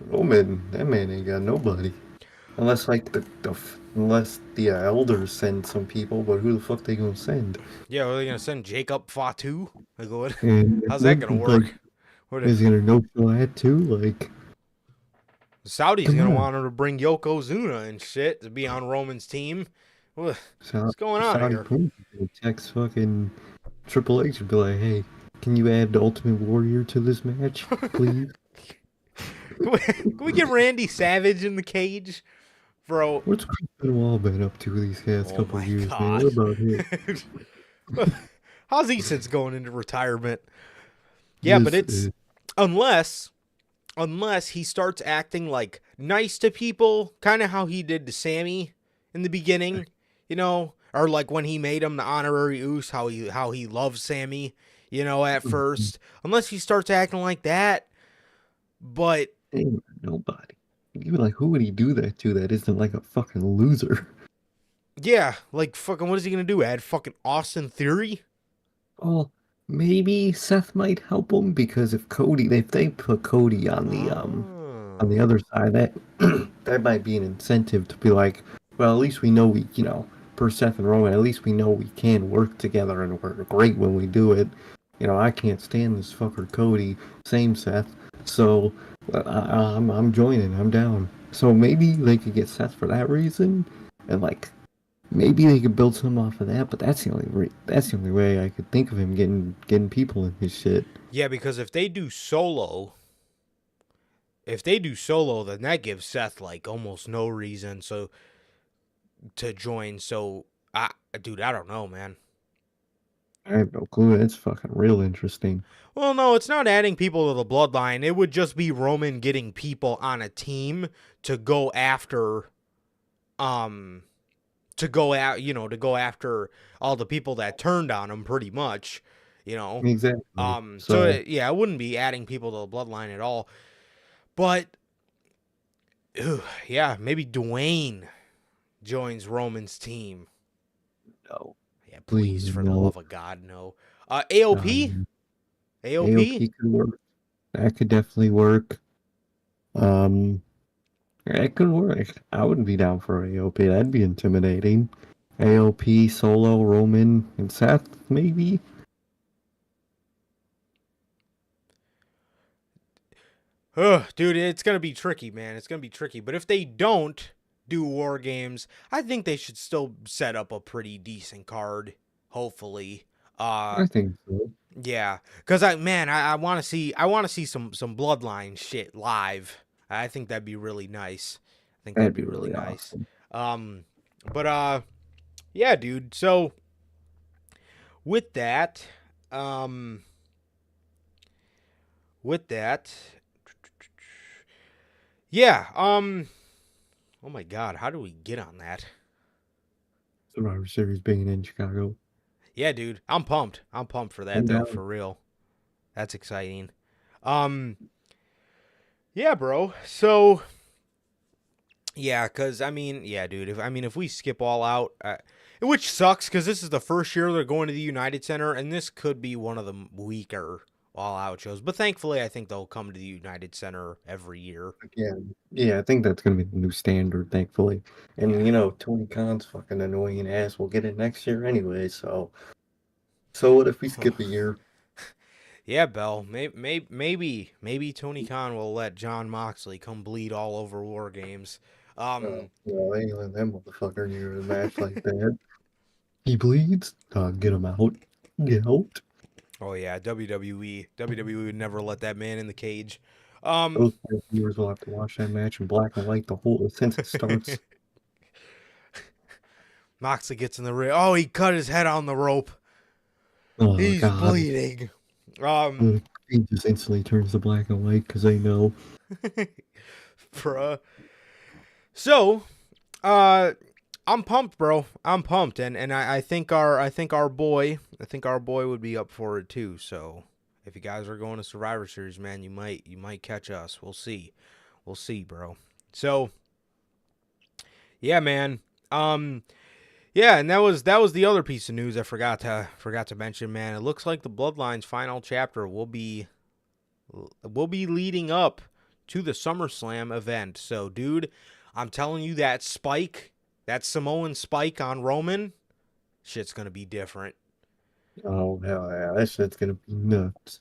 Roman, that man ain't got nobody. Unless like unless the elders send some people, but who the fuck they gonna send? Yeah, are they gonna send Jacob Fatu? Like what? And How's that gonna work? Like, What is he gonna no show that too? Like, the Saudis come gonna on. want him to bring Yokozuna and shit to be on Roman's team? What's going on Saudi here? Queen would text fucking Triple H and be like, "Hey, can you add the Ultimate Warrior to this match, please?" Can we get Randy Savage in the cage, bro? What's Chris Benoit been up to these past Oh couple my years, God. man? What about him? How's he since going into retirement? Yeah, Yes, but it's unless he starts acting like nice to people, kind of how he did to Sammy in the beginning, or like when he made him the honorary Uce, how he loves Sammy, at first. Unless he starts acting like that, but ain't nobody. Even like, who would he do that to that isn't like a fucking loser? yeah, like fucking, what is he gonna do? Add fucking Austin Theory? Well, maybe Seth might help him, because if they put Cody on the other side, that that might be an incentive to be like, well, at least we know per Seth and Roman, at least we know we can work together and we're great when we do it. I can't stand this fucker Cody. Same Seth. So I'm joining. I'm down. So maybe they could get Seth for that reason, and like maybe they could build something off of that. But that's the only way I could think of him getting people in his shit. Yeah, because if they do Solo, if they do solo, then that gives Seth like almost no reason to join. So, dude, I don't know, man. I have no clue. It's fucking real interesting. Well, no, it's not adding people to the bloodline. It would just be Roman getting people on a team to go after, to go after all the people that turned on him, pretty much, you know. Exactly. So So yeah, it wouldn't be adding people to the bloodline at all. But, yeah, maybe Dwayne joins Roman's team. no, Yeah, please, please for the no. love of God, no. AOP? AOP? AOP could work. That could definitely work. It could work. I wouldn't be down for AOP. That'd be intimidating. AOP, Solo, Roman, and Seth, maybe? Ugh, dude, it's going to be tricky, man. It's going to be tricky. But if they don't do War Games, I think they should still set up a pretty decent card, hopefully. I think so. Yeah, because I want to see some bloodline shit live. I think that'd be really nice. I think that'd That'd be be really really nice. awesome. But yeah, dude. So with that, um, with that, yeah. Oh my God, how do we get on that? Survivor Series being in Chicago. Yeah, dude, I'm pumped. I'm pumped for that I'm though, down. for real. That's exciting. Um, yeah, bro. So. Yeah, cause I mean, yeah, dude. If we skip All Out, which sucks, cause this is the first year they're going to the United Center, and this could be one of the weaker All Out shows. But thankfully, I think they'll come to the United Center every year. Again, yeah, I think that's gonna be the new standard, thankfully. And Yeah. Tony Khan's fucking annoying ass will get it next year anyway. So what if we skip a year? Yeah, Bell. Maybe Tony Khan will let John Moxley come bleed all over War Games. Well, I ain't letting that motherfucker near a match like that. He bleeds. Get him out. Get out. Oh yeah, WWE would never let that man in the cage. Those viewers will have to watch that match in black and white the whole since it starts. Moxley gets in the ring. Oh, he cut his head on the rope. Oh He's God. bleeding. He just instantly turns to black and white because they know. Bruh. So, I'm pumped, bro. I'm pumped, and I think our boy would be up for it too. So, if you guys are going to Survivor Series, man, you might catch us. We'll see, bro. So, yeah, man. Yeah, and that was the other piece of news I forgot to mention, man. It looks like the Bloodline's final chapter will be leading up to the SummerSlam event. So, dude, I'm telling you, that Samoan spike on Roman, shit's gonna be different. Oh hell yeah, that shit's gonna be nuts.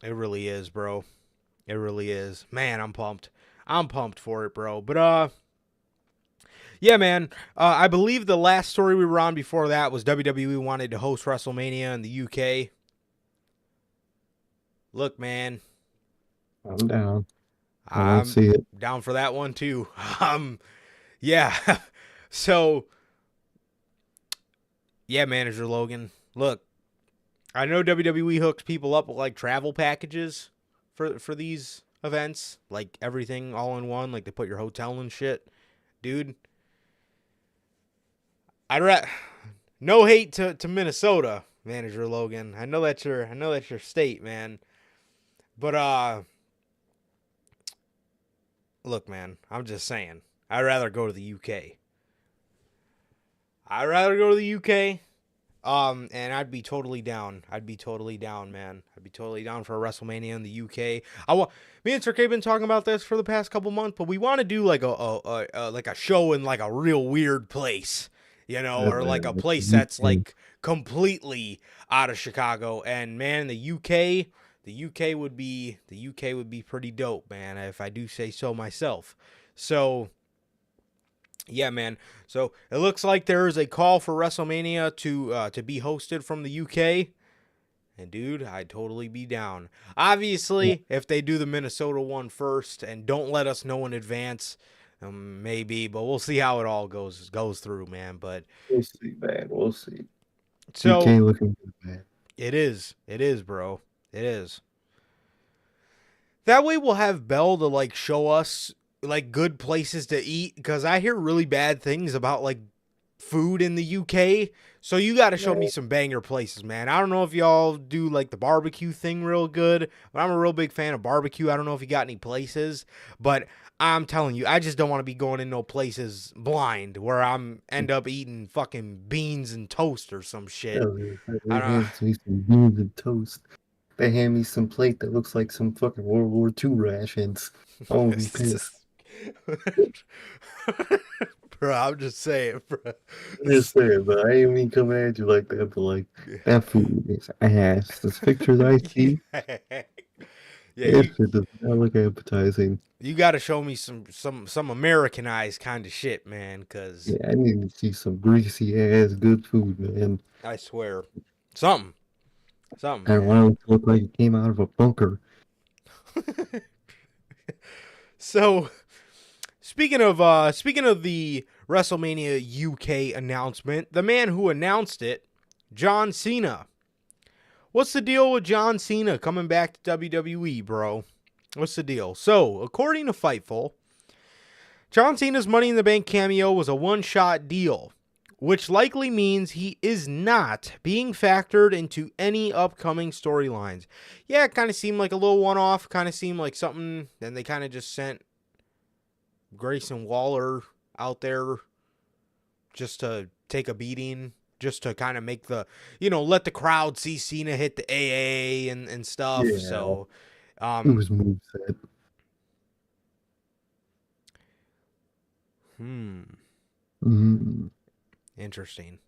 It really is, bro. It really is. Man, I'm pumped. I'm pumped for it, bro. But yeah, man. I believe the last story we were on before that was WWE wanted to host WrestleMania in the UK. Look, man. I'm down. I'm see it. down for that one too. Yeah. So, yeah, Manager Logan. Look, I know WWE hooks people up with like travel packages for these events, like everything all in one, like they put your hotel and shit, dude. No hate to Minnesota, Manager Logan. I know that's your state, man. But look, man, I'm just saying. I'd rather go to the UK. And I'd be totally down. Man. I'd be totally down for a WrestleMania in the UK. Me and Sir K been talking about this for the past couple months, but we want to do like a show in like a real weird place, or like a place that's like completely out of Chicago. And man, the UK would be pretty dope, man, if I do say so myself. So, yeah, man. So it looks like there is a call for WrestleMania to be hosted from the UK, And dude, I'd totally be down. Obviously, if they do the Minnesota one first and don't let us know in advance, maybe, but we'll see how it all goes through, man. But We'll see, man. We'll see. so DK looking good, man. it is, bro. It is. That way we'll have Bell to like show us like good places to eat, because I hear really bad things about like food in the UK. So you got to show me some banger places, man. I don't know if y'all do like the barbecue thing real good, but I'm a real big fan of barbecue. I don't know if you got any places, but I'm telling you, I just don't want to be going in no places blind where I'm end up eating fucking beans and toast or some shit. They hand me some beans and toast. They hand me some plate that looks like some fucking World War II rations. I'm gonna be pissed. Bro, I'm just saying, bro. Just saying, but I ain't mean coming at you like that, but like, that food is ass. Those pictures I see, Yeah, it does not look appetizing. you got to show me some Americanized kind of shit, man, because Yeah, I need to see some greasy ass good food, man. I swear, something, I man. don't want it to look like it came out of a bunker. So, speaking of the WrestleMania UK announcement, the man who announced it, John Cena. What's the deal with John Cena coming back to WWE, bro? What's the deal? So, according to Fightful, John Cena's Money in the Bank cameo was a one-shot deal, which likely means he is not being factored into any upcoming storylines. Yeah, it kind of seemed like a little one-off, kind of seemed like something, and they kind of just sent Grayson Waller out there just to take a beating, just to kind of make the, let the crowd see Cena hit the AA and stuff. Yeah. So, It was moveset. Interesting.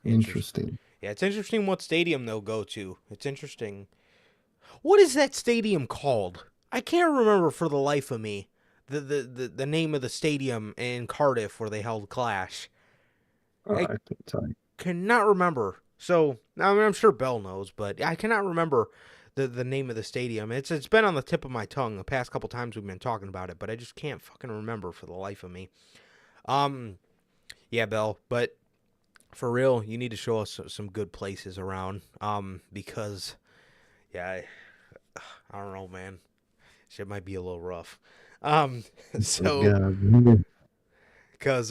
Interesting. Yeah, it's interesting what stadium they'll go to. It's interesting. What is that stadium called? I can't remember for the life of me the name of the stadium in Cardiff where they held Clash. I can tell you. Cannot remember. So, I mean, I'm sure Bell knows, but I cannot remember the name of the stadium. It's been on the tip of my tongue the past couple times we've been talking about it, but I just can't fucking remember for the life of me. Yeah, Bell, but for real, you need to show us some good places around. Because, yeah, I don't know, man. Shit might be a little rough. So, because,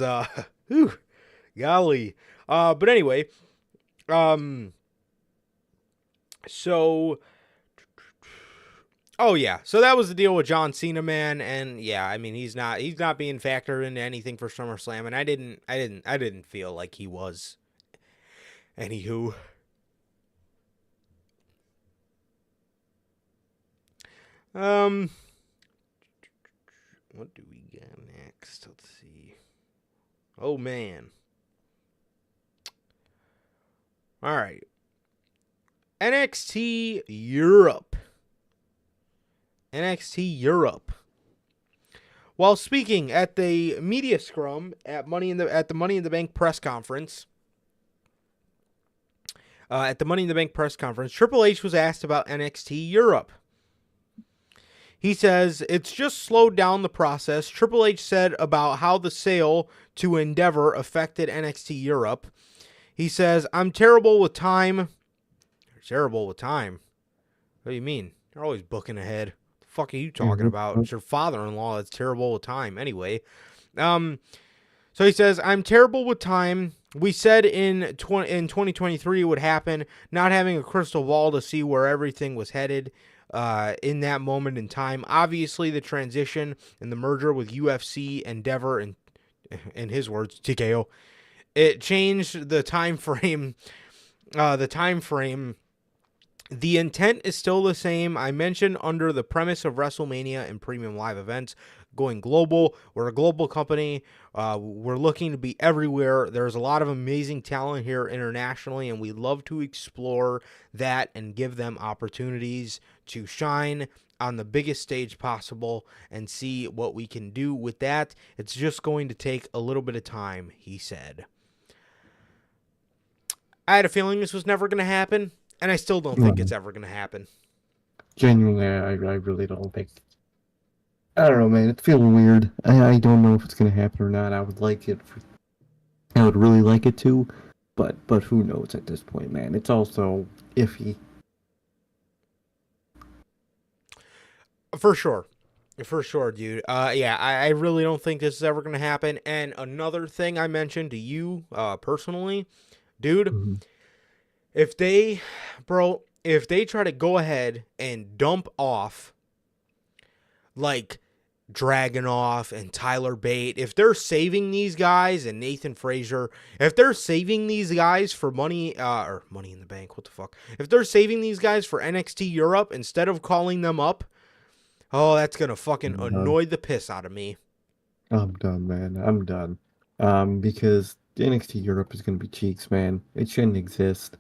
golly. But anyway, so, oh yeah, so that was the deal with John Cena, man, and yeah, I mean he's not being factored into anything for SummerSlam, and I didn't feel like he was. Anywho, what do we got next? Let's see. Oh man. All right. NXT Europe. While speaking at the media scrum at the Money in the Bank press conference, Triple H was asked about NXT Europe. He says, it's just slowed down the process. Triple H said about how the sale to Endeavor affected NXT Europe. He says, I'm terrible with time. Terrible with time? What do you mean? You're always booking ahead. What the fuck are you talking about? It's your father-in-law that's terrible with time. Anyway. So he says, I'm terrible with time. We said in 2023 it would happen, not having a crystal ball to see where everything was headed in that moment in time. Obviously, the transition and the merger with UFC, Endeavor, and in his words, TKO, it changed the time frame. The intent is still the same. I mentioned under the premise of WrestleMania and premium live events going global. We're a global company. We're looking to be everywhere. There's a lot of amazing talent here internationally, and we love to explore that and give them opportunities to shine on the biggest stage possible and see what we can do with that. It's just going to take a little bit of time, he said. I had a feeling this was never going to happen. And I still don't think it's ever going to happen. Genuinely, I really don't think. I don't know, man. It's feeling weird. I don't know if it's gonna happen or not. I would like it. I would really like it to, but who knows at this point, man. It's also iffy. For sure. For sure, dude. Yeah, I really don't think this is ever going to happen. And another thing I mentioned to you personally, dude, Mhm. if they try to go ahead and dump off like Dragunov and Tyler Bate, if they're saving these guys and Nathan Frazier, if they're saving these guys for money or Money in the Bank, what the fuck? If they're saving these guys for NXT Europe instead of calling them up, oh, that's gonna fucking annoy the piss out of me. I'm done, man. I'm done. Because NXT Europe is gonna be cheeks, man. It shouldn't exist.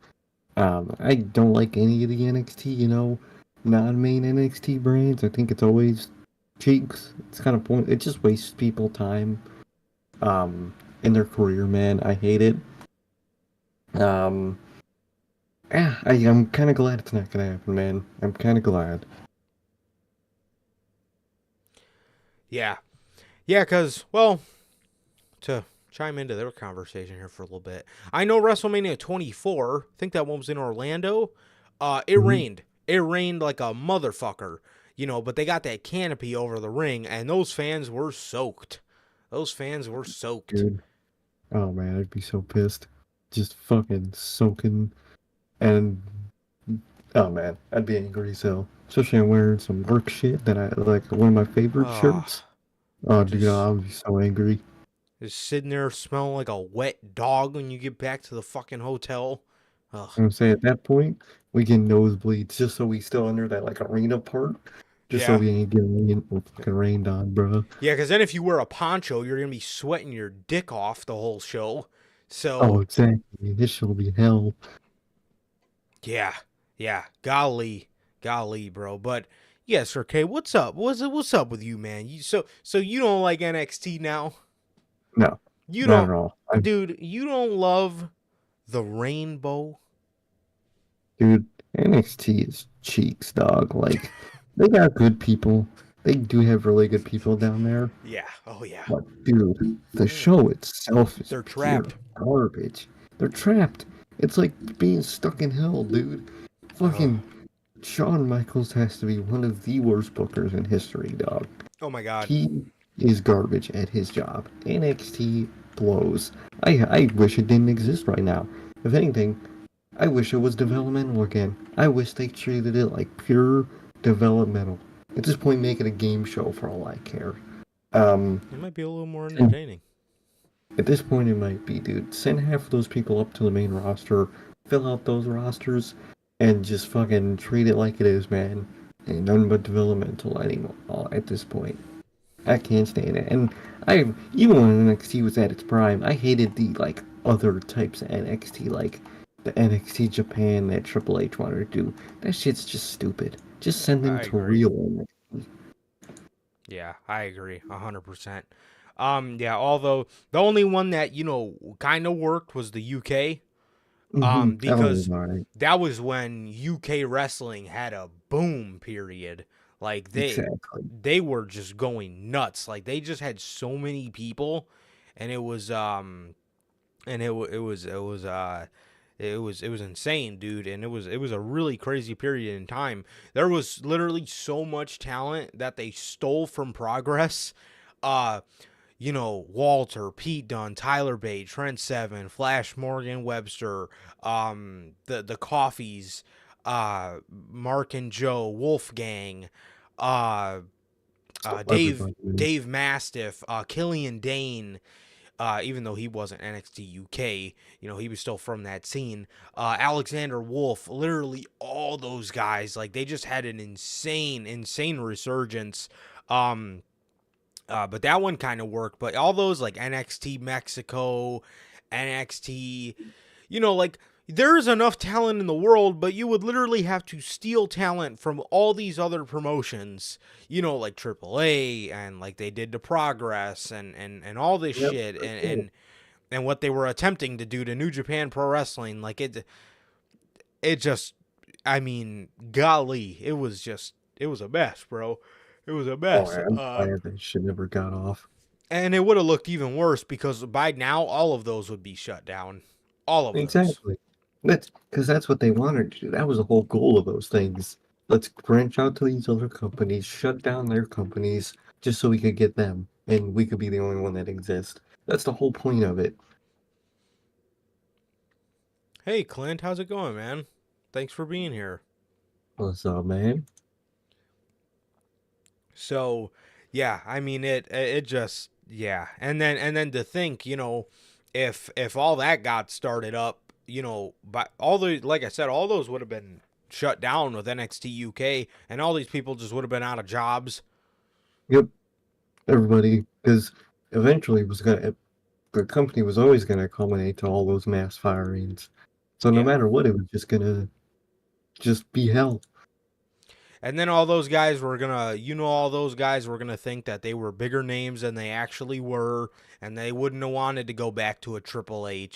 I don't like any of the NXT, non-main NXT brands. I think it's always cheeks. It's kind of point. It just wastes people time, in their career, man. I hate it. Um, yeah, I'm kind of glad it's not gonna happen, man. I'm kind of glad. Yeah. Yeah, because, well, to chime into their conversation here for a little bit, I know WrestleMania 24, I think that one was in Orlando, it Mhm. rained. It rained like a motherfucker, but they got that canopy over the ring, and those fans were soaked. Those fans were soaked. Dude. Oh man, I'd be so pissed. Just fucking soaking and oh man, I'd be angry so. Especially I'm wearing some work shit that I like one of my favorite Oh, shirts. Oh dude, just I would be so angry. just sitting there smelling like a wet dog when you get back to the fucking hotel. Ugh. I'm saying at that point, we get nosebleeds just so we still under that like arena part. Just so Yeah. we ain't getting fucking rained on, bro. Yeah, because then if you wear a poncho, you're going to be sweating your dick off the whole show. Oh, So, exactly. This shit'll be hell. yeah. Yeah. Golly, bro. But, yeah, Sir K, what's up? What's up with you, man? So you don't like NXT now? No, You not don't, at all. dude, you don't love the rainbow? Dude, NXT is cheeks, dog. Like, they got good people. They do have really good people down there. Yeah. Oh, yeah. But, dude, the show itself is They're pure trapped. garbage. They're trapped. It's like being stuck in hell, dude. Ugh. Fucking Shawn Michaels has to be one of the worst bookers in history, dog. Oh, my God. He is garbage at his job. NXT blows. I wish it didn't exist right now. If anything, I wish it was developmental again. I wish they treated it like pure developmental. At this point, make it a game show for all I care. It might be a little more entertaining. At this point, it might be, dude. Send half of those people up to the main roster, fill out those rosters, and just fucking treat it like it is, man. And none but developmental anymore at this point. I can't stand it. And even when NXT was at its prime, I hated the like other types of NXT, like the NXT Japan that Triple H wanted to do. That shit's just stupid. Just send them I to agree. real NXT. Yeah, I agree 100%. Yeah, although the only one that, kind of worked was the UK. That was Because alright. that was when UK wrestling had a boom period. Like Exactly. they were just going nuts. Like they just had so many people, and it was insane, dude. And it was a really crazy period in time. There was literally so much talent that they stole from Progress. Walter, Pete Dunne, Tyler Bate, Trent Seven, Flash Morgan Webster, the Coffees, Mark and Joe, Wolfgang, uh, Dave Everybody, man. Dave Mastiff, Killian Dane. Even though he wasn't NXT UK, he was still from that scene. Alexander Wolf, literally all those guys, like they just had an insane resurgence. But that one kind of worked. But all those like NXT Mexico, NXT, like there's enough talent in the world, but you would literally have to steal talent from all these other promotions, like AAA and like they did to Progress and all this Yep. shit and what they were attempting to do to New Japan Pro Wrestling. Like it just I mean, golly, it was a mess, bro. It was a Oh, mess. I'm glad that shit never got off. And it would have looked even worse because by now all of those would be shut down. All of those. Exactly. That's what they wanted to do. That was the whole goal of those things. Let's branch out to these other companies, shut down their companies, just so we could get them, and we could be the only one that exists. That's the whole point of it. Hey, Clint, how's it going, man? Thanks for being here. What's up, man? So, yeah, I mean it just yeah. And then to think, if all that got started up, but all the like I said, all those would have been shut down with NXT UK and all these people just would have been out of jobs. Yep. Everybody, because eventually the company was always gonna culminate to all those mass firings. So no Yeah. matter what, it was just gonna be hell. And then all those guys were all those guys were gonna think that they were bigger names than they actually were, and they wouldn't have wanted to go back to a Triple A,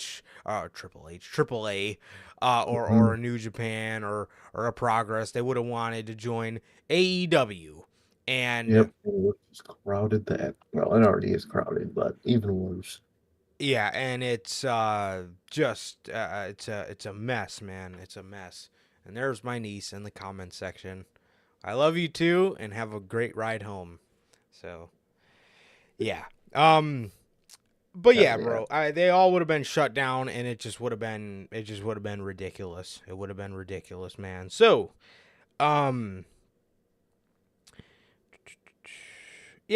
or a New Japan or a Progress. They would have wanted to join AEW, and Yep. And it just crowded that. Well, it already is crowded, but even worse. yeah, and it's just it's a mess, man. It's a mess. And there's my niece in the comment section. I love you too, and have a great ride home. So, yeah. But yeah, bro, they all would have been shut down, and it just would have been ridiculous. It would have been ridiculous, man. So, yeah,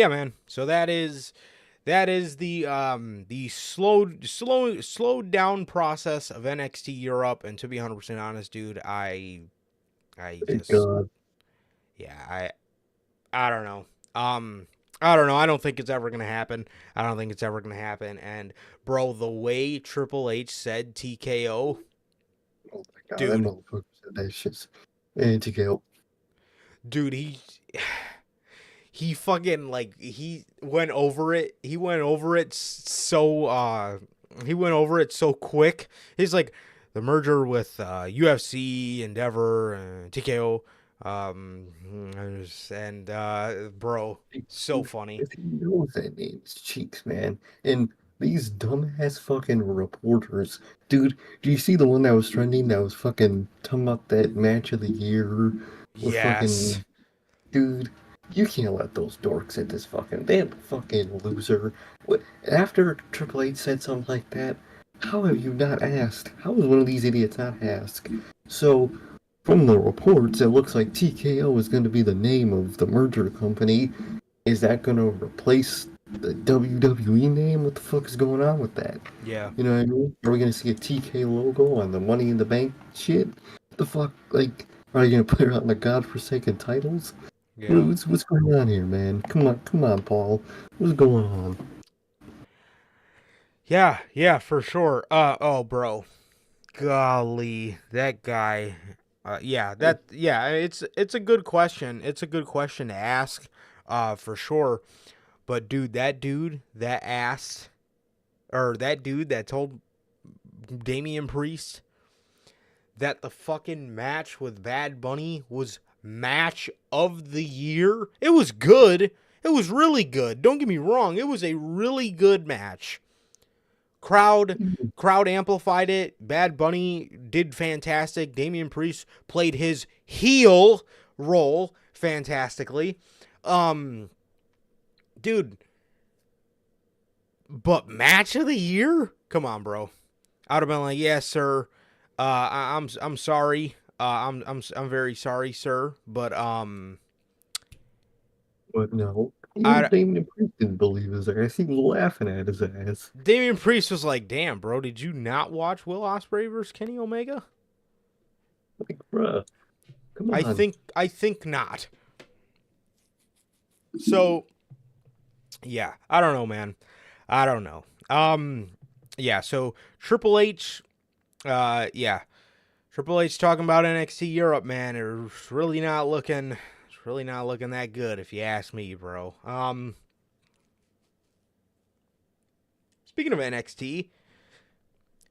man. So that is the slowed down process of NXT Europe. And to be 100% honest, dude, I Thank just God. yeah, I don't know. I don't know. I don't think it's ever gonna happen. And bro, the way Triple H said TKO, Oh my God, dude, that motherfucker said that shit's TKO. dude, he fucking he went over it. He went over it so quick. He's like the merger with UFC, Endeavor, TKO. And bro, so funny. If he knows that name's Cheeks, man. And these dumbass fucking reporters. Dude, do you see the one that was trending that was fucking talking about that match of the year? With Yes. fucking. Dude, you can't let those dorks at this fucking. That fucking loser. What, after Triple H said something like that, how have you not asked? How is one of these idiots not asked? So, from the reports, it looks like TKO is going to be the name of the merger company. Is that going to replace the WWE name? What the fuck is going on with that? Yeah. You know what I mean? Are we going to see a TK logo on the Money in the Bank shit? What the fuck? Like, are you going to put it on the godforsaken titles? Yeah. What's going on here, man? Come on, Paul. What's going on? Yeah, for sure. Oh, bro, golly, that guy. It's a good question. It's a good question to ask, for sure. But dude that dude that told Damian Priest that the fucking match with Bad Bunny was match of the year. It was good. It was really good. Don't get me wrong. It was a really good match. Crowd amplified it. Bad Bunny did fantastic. Damian Priest played his heel role fantastically. Dude, but match of the year? Come on, bro. I'd have been like, "Yes, sir. I'm sorry. I'm very sorry, sir." But But no. Even Damian Priest didn't believe his ass. He was laughing at his ass. Damian Priest was like, "Damn, bro, did you not watch Will Ospreay versus Kenny Omega?" Like, bruh, come on. I think not. So, yeah, I don't know, man. I don't know. Yeah. So Triple H, Triple H talking about NXT Europe, man. It's really not looking that good, if you ask me, bro. Speaking of NXT,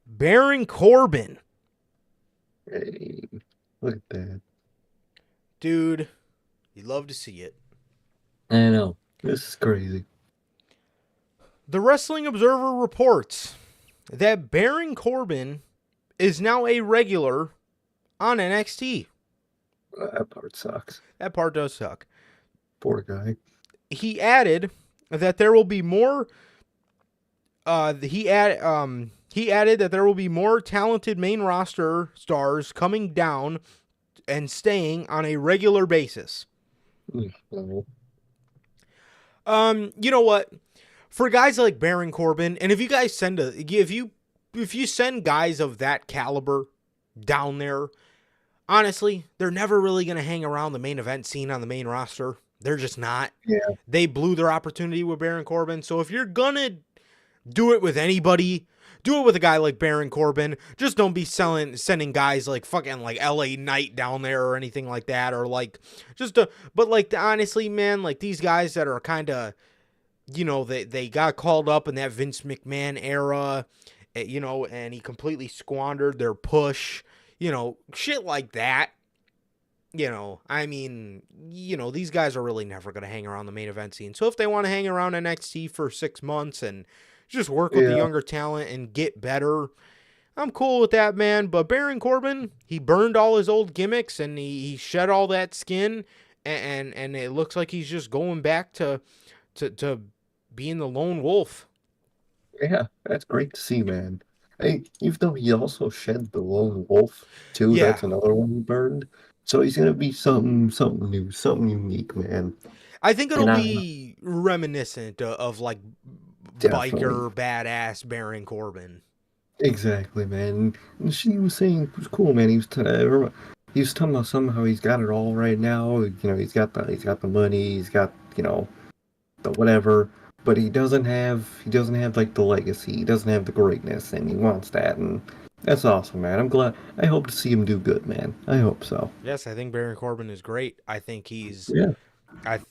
Baron Corbin. Hey. Look at that. Dude, you love to see it. I know. This is crazy. The Wrestling Observer reports that Baron Corbin is now a regular on NXT. That part sucks. That part does suck. Poor guy. He added that there will be more. He added that there will be more talented main roster stars coming down and staying on a regular basis. No. You know what? For guys like Baron Corbin, and if you guys if you send guys of that caliber down there, honestly, they're never really going to hang around the main event scene on the main roster. They're just not. Yeah. They blew their opportunity with Baron Corbin. So if you're going to do it with anybody, do it with a guy like Baron Corbin. Just don't be sending guys like fucking like LA Knight down there or anything like that. Or like but like honestly, man, like these guys that are kind of, you know, they got called up in that Vince McMahon era, you know, and he completely squandered their push, you know, shit like that. You know, I mean, you know, these guys are really never going to hang around the main event scene. So if they want to hang around NXT for 6 months and just work with the younger talent and get better, I'm cool with that, man. But Baron Corbin, he burned all his old gimmicks and he shed all that skin, and it looks like he's just going back to being the lone wolf. Yeah, that's great to see, man. Hey, even though he also shed the lone wolf too, Yeah. that's another one he burned. So he's gonna be something new, something unique, man. I think it'll be reminiscent of like Definitely. biker badass Baron Corbin. Exactly, man. And she was saying it was cool, man. He was talking about somehow he's got it all right now. You know, he's got the money, he's got, you know, the whatever, but he doesn't have like the legacy. He doesn't have the greatness, and he wants that, and that's awesome, man. I'm glad. I hope to see him do good, man. I hope so. Yes, I think Baron Corbin is great. I think he's Yeah.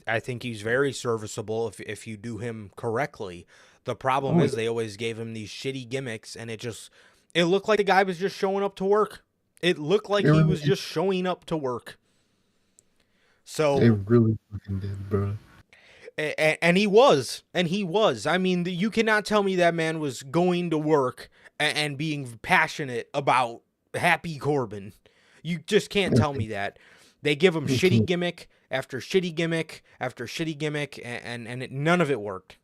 I think he's very serviceable if you do him correctly. The problem Oh, is they always gave him these shitty gimmicks, and it looked like the guy was just showing up to work. It looked like he was just showing up to work. So they really fucking did, bro. and he was. I mean, you cannot tell me that man was going to work and being passionate about Happy Corbin. You just can't tell me that. They give him shitty gimmick after shitty gimmick after shitty gimmick, and none of it worked.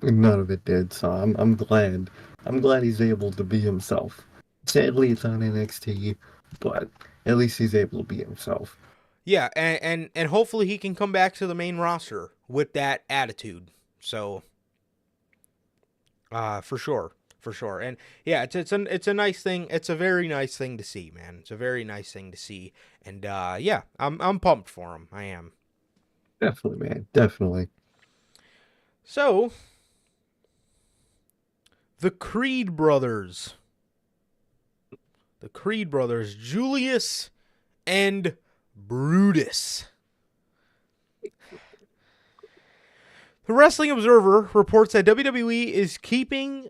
None of it did, so I'm glad. I'm glad he's able to be himself. Sadly, it's on NXT, but at least he's able to be himself. Yeah, and hopefully he can come back to the main roster with that attitude. So, for sure. And yeah, it's a nice thing. It's a very nice thing to see, man. It's a very nice thing to see. And yeah, I'm pumped for him. I am. Definitely, man. Definitely. So, the Creed brothers, Julius and Brutus. The Wrestling Observer reports that WWE is keeping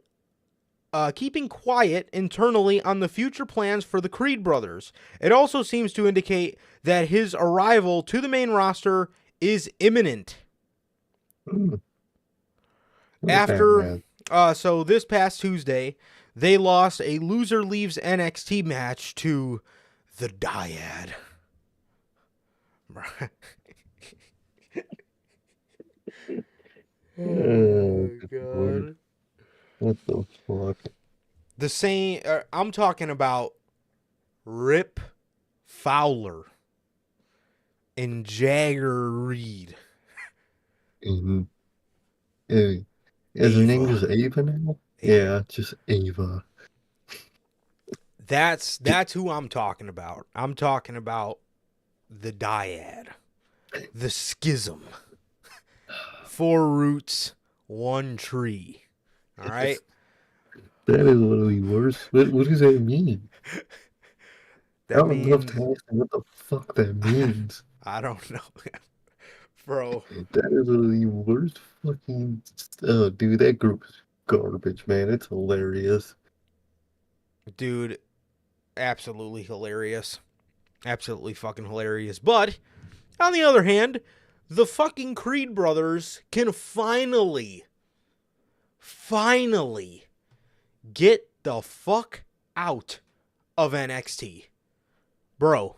quiet internally on the future plans for the Creed brothers. It also seems to indicate that his arrival to the main roster is imminent. So this past Tuesday, they lost a loser leaves NXT match to the Dyad. Oh God! What the fuck? The same. I'm talking about Rip Fowler and Jagger Reed. And is her name just Ava now? Yeah, just Ava. That's who I'm talking about. I'm talking about the Dyad, the Schism. 4 roots, 1 tree. All right. That is literally worse. What does that mean? I would love to ask him what the fuck that means. I don't know, bro. That is literally worst fucking. Oh, dude, that group is garbage, man. It's hilarious. Dude, absolutely hilarious. Absolutely fucking hilarious. But on the other hand, the fucking Creed brothers can finally get the fuck out of NXT. Bro,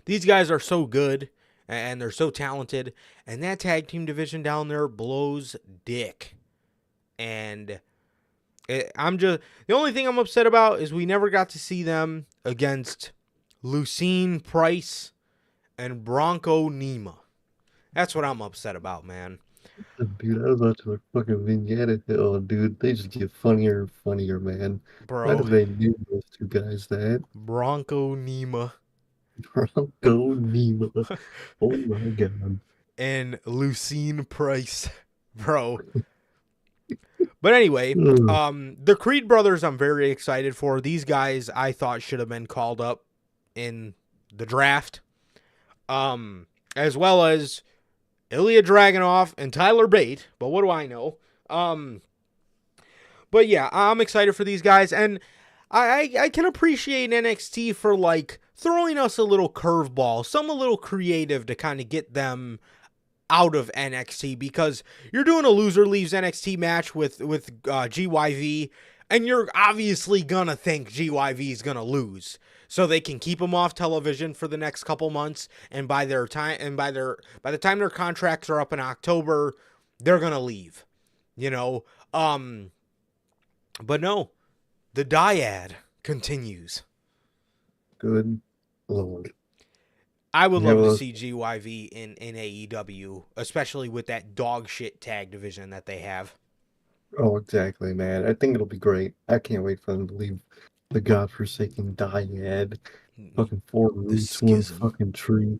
these guys are so good and they're so talented, and that tag team division down there blows dick. And the only thing I'm upset about is we never got to see them against Lucine Price and Bronco Nima. That's what I'm upset about, man. Dude, I was watching a fucking vignette. Oh, dude, they just get funnier and funnier, man. Why Bro, did they name those two guys that? Bronco Nima Bronco Nima. Oh my god. and Lucine Price. Bro. But anyway, Ugh. the Creed brothers I'm very excited for. These guys I thought should have been called up in the draft. As well as Ilya Dragunov and Tyler Bate, but what do I know? But yeah, I'm excited for these guys, and I can appreciate NXT for like throwing us a little curveball, a little creative to kind of get them out of NXT, because you're doing a loser leaves NXT match with GYV, and you're obviously gonna think GYV is gonna lose, so they can keep them off television for the next couple months, and by the time their contracts are up in October, they're gonna leave, you know. But no, the dyad continues. Good lord. I would Yeah, love to well, see GYV in AEW, especially with that dog shit tag division that they have. oh, exactly, man. I think it'll be great. I can't wait for them to leave the godforsaken dyad. Fucking four roots, one schism. fucking tree.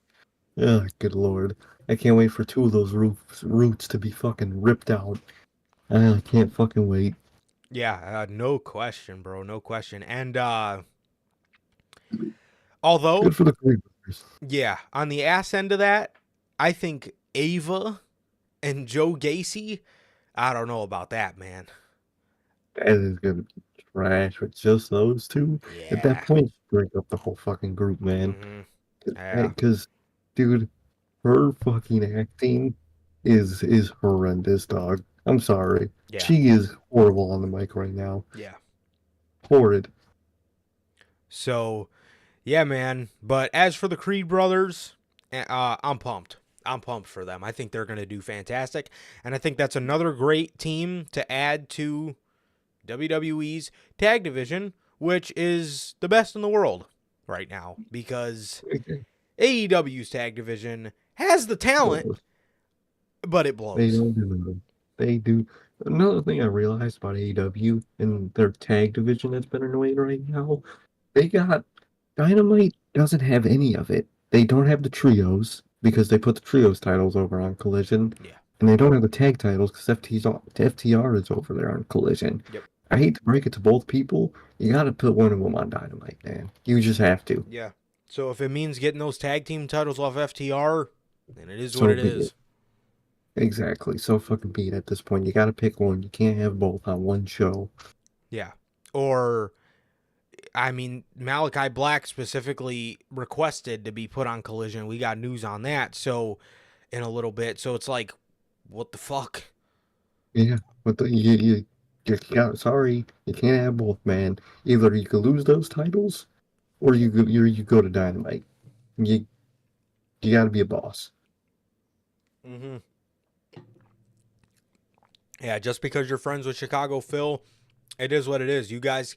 Oh, good lord. I can't wait for two of those roots to be fucking ripped out. I can't fucking wait. Yeah, no question, bro, no question. And although, Good for the Creed brothers. yeah, on the ass end of that, I think Ava and Joe Gacy, I don't know about that, man. That is gonna be trash with just those two. At Yeah. that point, break up the whole fucking group, man. Mm-hmm. Yeah. Because, dude, her fucking acting is horrendous, dog. I'm sorry. Yeah. She is horrible on the mic right now. Yeah. Horrid. So, yeah, man. But as for the Creed brothers, I'm pumped. I'm pumped for them. I think they're going to do fantastic. And I think that's another great team to add to WWE's tag division, which is the best in the world right now, because AEW's tag division has the talent, but it blows. They don't do them. They do. Another thing I realized about AEW and their tag division that's been annoying right now, they got Dynamite doesn't have any of it. They don't have the trios because they put the trios titles over on Collision. Yeah. And they don't have the tag titles because FTR is over there on Collision. Yep. I hate to break it to both people. You got to put one of them on Dynamite, man. You just have to. Yeah. So if it means getting those tag team titles off FTR, then it is So what it be is. it. Exactly. So fucking beat at this point. You got to pick one. You can't have both on one show. Yeah. Or, I mean, Malachi Black specifically requested to be put on Collision. We got news on that. So, in a little bit. So it's like, what the fuck? Yeah. But you sorry, you can't have both, man. Either you could lose those titles, or you go to Dynamite. You got to be a boss. Mm-hmm. Yeah, just because you're friends with Chicago Phil, it is what it is. You guys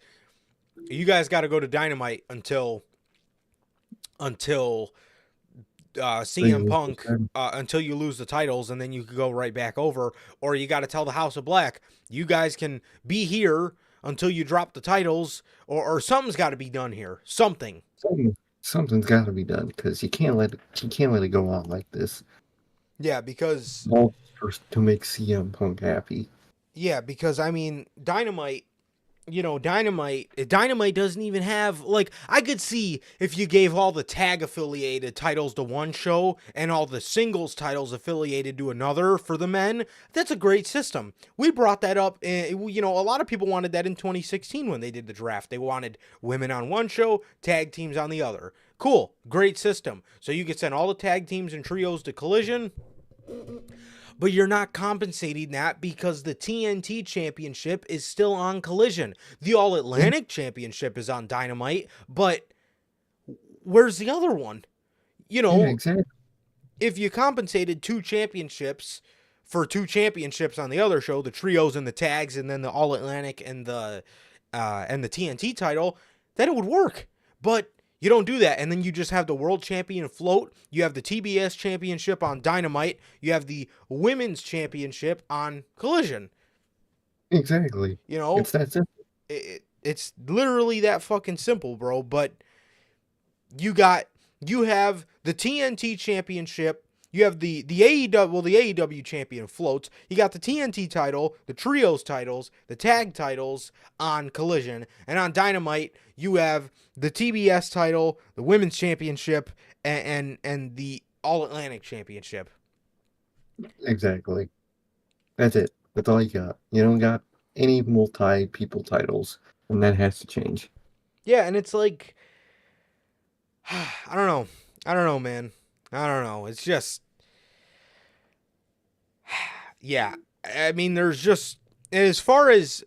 got to go to Dynamite until CM Punk, until you lose the titles, and then you could go right back over. Or you got to tell the House of Black, you guys can be here until you drop the titles, or something's got to be done here. Something's got to be done, because you can't let it go on like this. Yeah, because all first to make CM Punk happy. Yeah, because I mean, Dynamite doesn't even have, like, I could see if you gave all the tag affiliated titles to one show and all the singles titles affiliated to another for the men. That's a great system. We brought that up, a lot of people wanted that in 2016 when they did the draft. They wanted women on one show, tag teams on the other. Cool. Great system. So you could send all the tag teams and trios to Collision, but you're not compensating that because the TNT Championship is still on Collision. The All-Atlantic Championship is on Dynamite, but where's the other one? You know, Yeah, exactly. if you compensated 2 championships for 2 championships on the other show, the trios and the tags, and then the All-Atlantic and the TNT title, then it would work. But you don't do that, and then you just have the world champion float. You have the TBS championship on Dynamite. You have the women's championship on Collision. Exactly. You know, It's that simple. it's literally that fucking simple, bro. But you have the TNT championship. You have the AEW, well, the AEW champion floats. You got the TNT title, the trios titles, the tag titles on Collision. And on Dynamite, you have the TBS title, the women's championship, and the All-Atlantic championship. Exactly. That's it. That's all you got. You don't got any multi-people titles, and that has to change. Yeah, and it's like, I don't know, man. I don't know. It's just, yeah. I mean, there's just, as far as,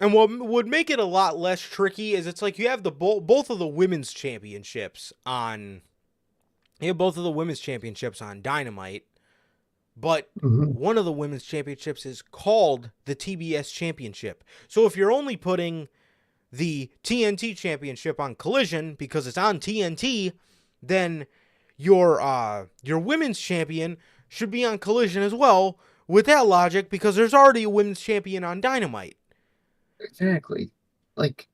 and what would make it a lot less tricky is it's like you have the both of the women's championships on, Dynamite, but one of the women's championships is called the TBS Championship. So if you're only putting the TNT Championship on Collision because it's on TNT, then your women's champion should be on Collision as well, with that logic, because there's already a women's champion on Dynamite. Exactly. Like,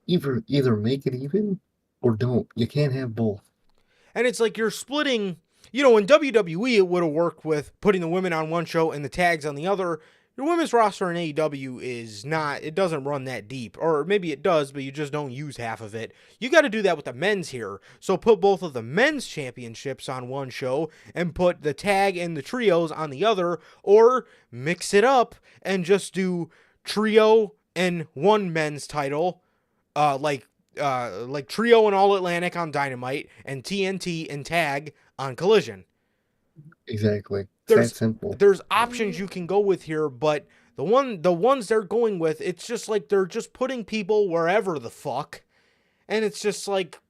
either make it even or don't. You can't have both. And it's like you're splitting, in WWE it would have worked with putting the women on one show and the tags on the other. Your women's roster in AEW it doesn't run that deep. Or maybe it does, but you just don't use half of it. You got to do that with the men's here. So put both of the men's championships on one show and put the tag and the trios on the other. Or mix it up and just do trio and one men's title. Like trio and All-Atlantic on Dynamite and TNT and tag on Collision. Exactly. It's that simple. There's options you can go with here, but the ones they're going with, it's just like they're just putting people wherever the fuck, and it's just like,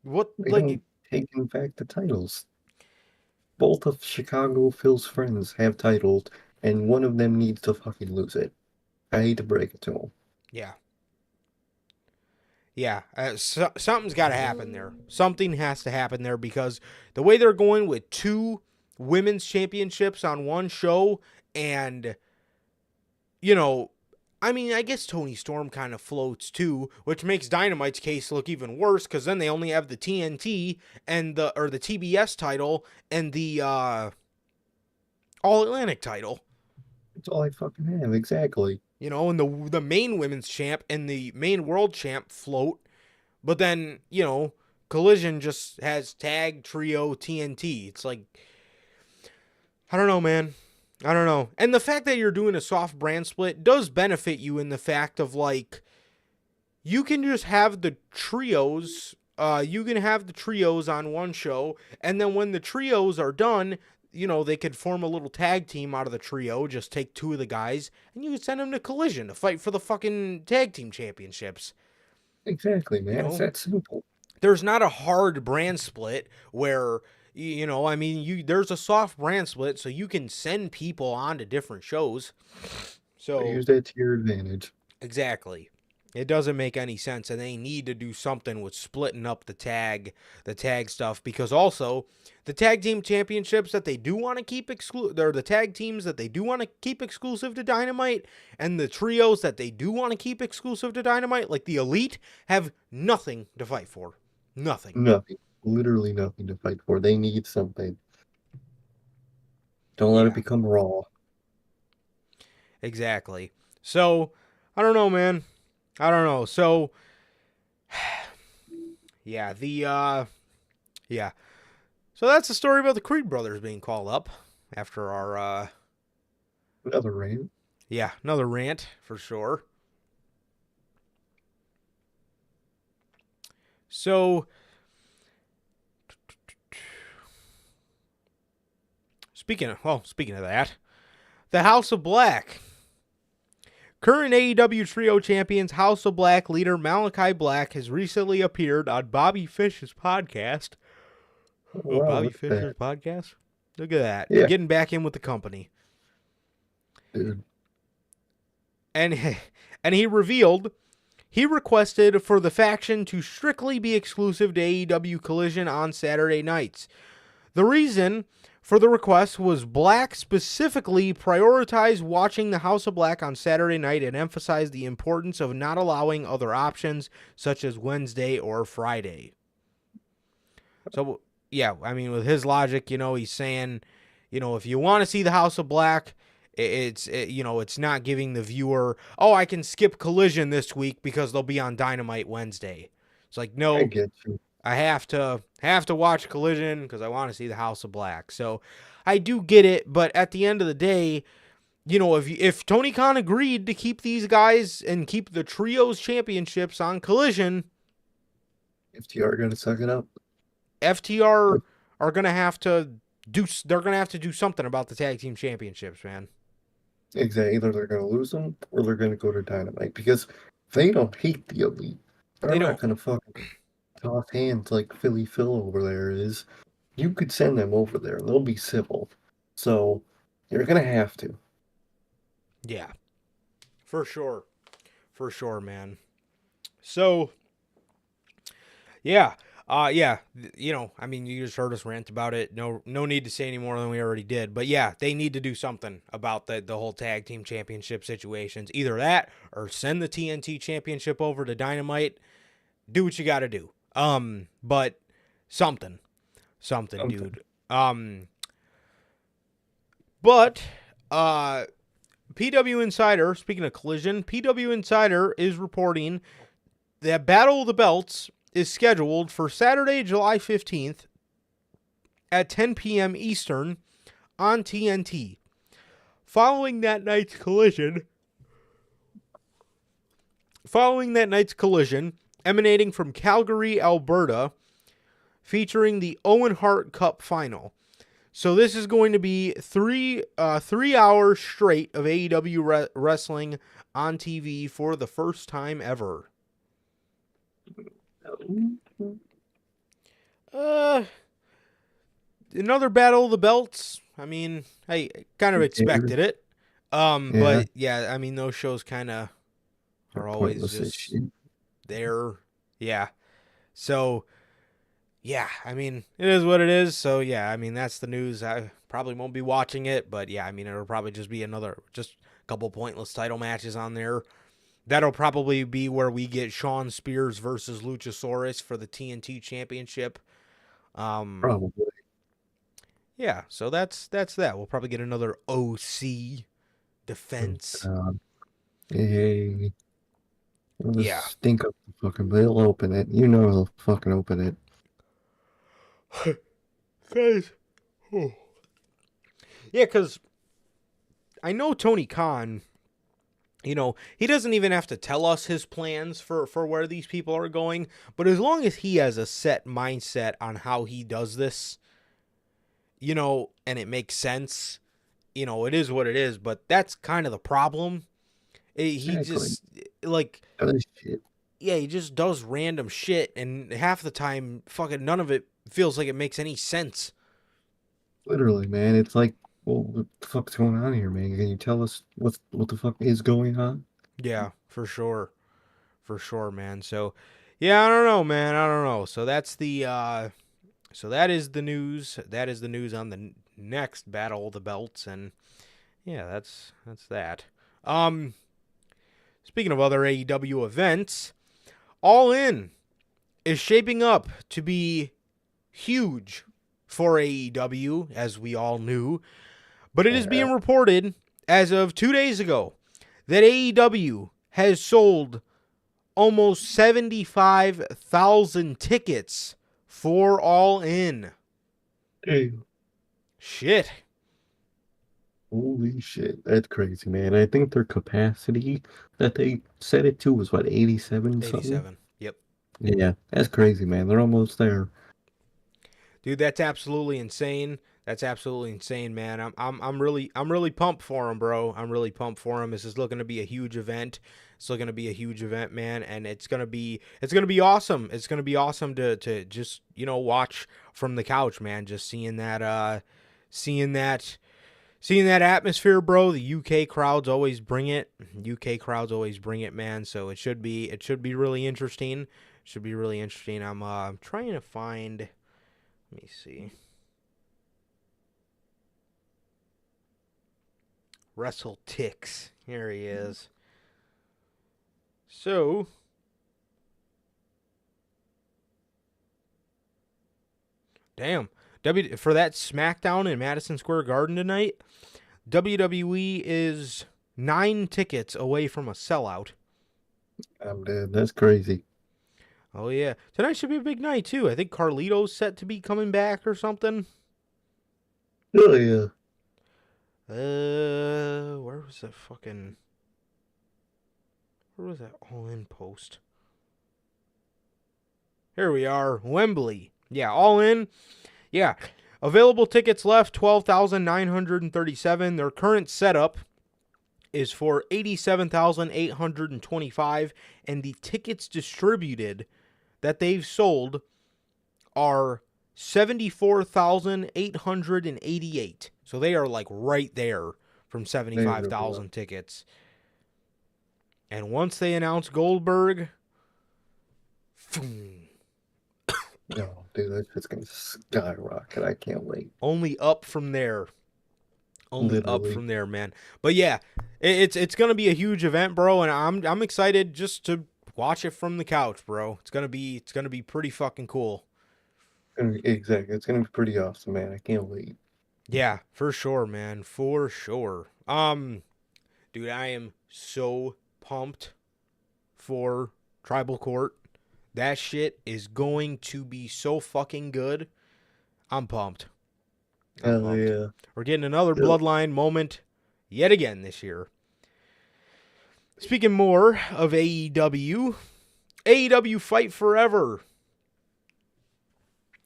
what? They like don't taking back the titles. Both of Chicago Phil's friends have titles, and one of them needs to fucking lose it. I hate to break it to him. Yeah, something's got to happen there. Something has to happen there because the way they're going with 2 women's championships on one show, and I mean, I guess Tony Storm kind of floats too, which makes Dynamite's case look even worse because then they only have the TNT and the TBS title and the All-Atlantic title. That's all I fucking have, exactly. And the main women's champ and the main world champ float, but then, Collision just has tag, trio, TNT. It's like, I don't know, man. I don't know. And the fact that you're doing a soft brand split does benefit you in the fact of, like, you can just have the trios, on one show, and then when the trios are done, they could form a little tag team out of the trio, just take 2 of the guys, and you can send them to Collision to fight for the fucking tag team championships. Exactly, man. It's that simple. There's not a hard brand split where, there's a soft brand split, so you can send people on to different shows. So use that to your advantage. Exactly. It doesn't make any sense, and they need to do something with splitting up the tag stuff, because also the tag team championships that they do want to keep they're the tag teams that they do want to keep exclusive to Dynamite, and the trios that they do want to keep exclusive to Dynamite, like the Elite, have nothing to fight for. Nothing. Nothing. Literally nothing to fight for. They need something. Don't let it become Raw. Exactly. So, I don't know, man. I don't know. So, yeah, So that's the story about the Creed brothers being called up after our, Another rant. Yeah, another rant, for sure. So, speaking of that, the House of Black. Current AEW Trio Champions House of Black leader Malachi Black has recently appeared on Bobby Fish's podcast. Oh, Wow, Bobby look at Fischer's that. podcast? Look at that. Yeah. Getting back in with the company. Dude. And he revealed he requested for the faction to strictly be exclusive to AEW Collision on Saturday nights. The reason for the request was Black specifically prioritized watching the House of Black on Saturday night and emphasized the importance of not allowing other options such as Wednesday or Friday. So, yeah, I mean, with his logic, he's saying, if you want to see the House of Black, it's not giving the viewer, I can skip Collision this week because they'll be on Dynamite Wednesday. It's like, no, I get you. I have to watch Collision because I want to see the House of Black. So I do get it, but at the end of the day, if Tony Khan agreed to keep these guys and keep the Trios championships on Collision, FTR gonna suck it up. FTR are gonna have to do something about the tag team championships, man. Exactly. Either they're gonna lose them or they're gonna go to Dynamite because they don't hate the Elite. They're not gonna fucking toss hands like Philly Phil over there is. You could send them over there. They'll be civil. So you're gonna have to. Yeah. For sure. For sure, man. So yeah. You just heard us rant about it. No need to say any more than we already did. But yeah, they need to do something about the whole tag team championship situations. Either that or send the TNT championship over to Dynamite. Do what you got to do. But something, dude. But PW Insider, speaking of Collision, PW Insider is reporting that Battle of the Belts is scheduled for Saturday, July 15th at 10 p.m. Eastern on TNT. Following that night's collision, emanating from Calgary, Alberta, featuring the Owen Hart Cup final. So this is going to be 3 hours straight of AEW wrestling on TV for the first time ever. Another Battle of the Belts. I mean, I kind of expected it. But yeah, I mean, those shows kind of are always just there. Yeah. So, yeah, I mean, it is what it is. So, yeah, I mean, that's the news. I probably won't be watching it, but yeah, I mean, it'll probably just be just a couple pointless title matches on there. That'll probably be where we get Shawn Spears versus Luchasaurus for the TNT Championship. Probably. Yeah, so that's that. We'll probably get another OC defense. Hey. Yeah. Stink up the fucking. They'll open it. You know they'll fucking open it. Guys. Oh. Yeah, because I know Tony Khan, he doesn't even have to tell us his plans for where these people are going, but as long as he has a set mindset on how he does this, and it makes sense, it is what it is, but that's kind of the problem. He just, he just does random shit, and half the time, fucking none of it feels like it makes any sense. Literally, man. It's like, well, what the fuck's going on here, man? Can you tell us what the fuck is going on? Yeah, for sure. For sure, man. So, yeah, I don't know, man. I don't know. So that's so that is the news. That is the news on the next Battle of the Belts, and yeah, that's that. Speaking of other AEW events, All In is shaping up to be huge for AEW, as we all knew, but it is being reported as of 2 days ago that AEW has sold almost 75,000 tickets for All In. Damn. Shit. Holy shit. That's crazy, man. I think their capacity that they set it to was, 87 something? 87. Yep. Yeah, that's crazy, man. They're almost there. Dude, that's absolutely insane. That's absolutely insane, man. I'm really pumped for him, bro. I'm really pumped for him. This is looking to be a huge event. It's looking to be a huge event, man, and it's gonna be awesome. It's gonna be awesome to just watch from the couch, man. Just seeing that atmosphere, bro. The UK crowds always bring it. UK crowds always bring it, man. So it should be really interesting. Should be really interesting. I'm trying to find. Let me see. Wrestle Ticks. Here he is. So, damn. For that SmackDown in Madison Square Garden tonight, WWE is 9 tickets away from a sellout. I'm dead. That's crazy. Oh, yeah. Tonight should be a big night, too. I think Carlito's set to be coming back or something. Oh, yeah. Where was that All In post? Here we are, Wembley. Yeah, All In. Yeah, available tickets left 12,937. Their current setup is for 87,825, and the tickets distributed that they've sold are 74,888. So they are like right there from 75,000 tickets. And once they announce Goldberg, No, dude, that's just gonna skyrocket. I can't wait. only up from there. Only up Literally. from there, man. But yeah, it's gonna be a huge event, bro, and I'm excited just to watch it from the couch, bro. It's gonna be pretty fucking cool. Exactly. It's gonna be pretty awesome, man. I can't wait. Yeah, for sure, man. For sure. Dude, I am so pumped for Tribal Court. That shit is going to be so fucking good. I'm pumped. Hell yeah. We're getting another Bloodline moment yet again this year. Speaking more of AEW, AEW Fight Forever.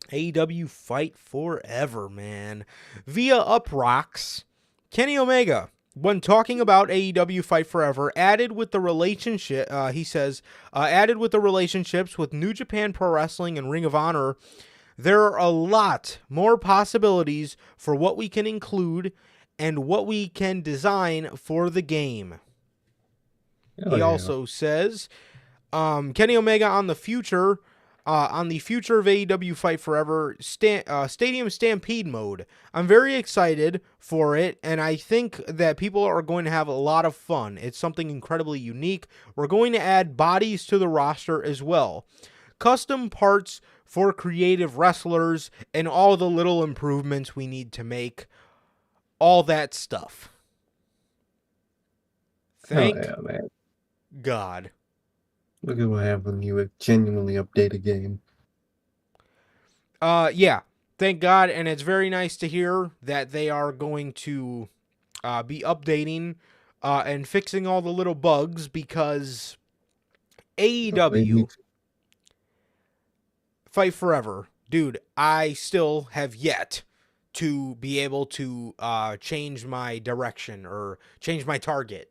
AEW Fight Forever, man. Via Uprocks, Kenny Omega, when talking about AEW Fight Forever, added with the relationship, he says, added with the relationships with New Japan Pro Wrestling and Ring of Honor, there are a lot more possibilities for what we can include and what we can design for the game. He also says, Kenny Omega on the future of AEW Fight Forever Stadium Stampede mode. I'm very excited for it, and I think that people are going to have a lot of fun. It's something incredibly unique. We're going to add bodies to the roster as well. Custom parts for creative wrestlers, and all the little improvements we need to make. All that stuff. Thank man. God. Look at what happened when you genuinely update a game. Yeah. Thank God, and it's very nice to hear that they are going to be updating and fixing all the little bugs, because AEW Fight Forever, dude, I still have yet to be able to change my direction or change my target.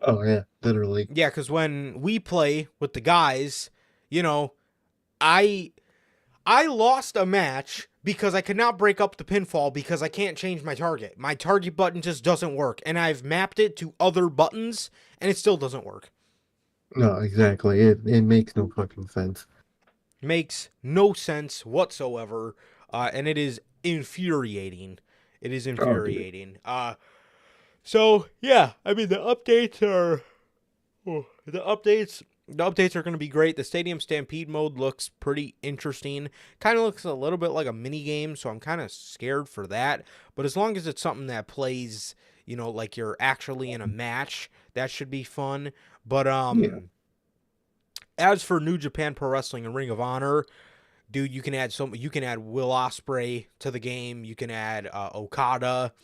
Oh, yeah, literally. Yeah, because when we play with the guys, I lost a match because I could not break up the pinfall because I can't change my target. My target button just doesn't work, and I've mapped it to other buttons, and it still doesn't work. No, exactly. It makes no fucking sense. Makes no sense whatsoever, and it is infuriating. It is infuriating. So yeah, I mean the updates are going to be great. The Stadium Stampede mode looks pretty interesting. Kind of looks a little bit like a mini game, so I'm kind of scared for that. But as long as it's something that plays, like you're actually in a match, that should be fun. But as for New Japan Pro Wrestling and Ring of Honor, dude, you can add Will Ospreay to the game. You can add Okada.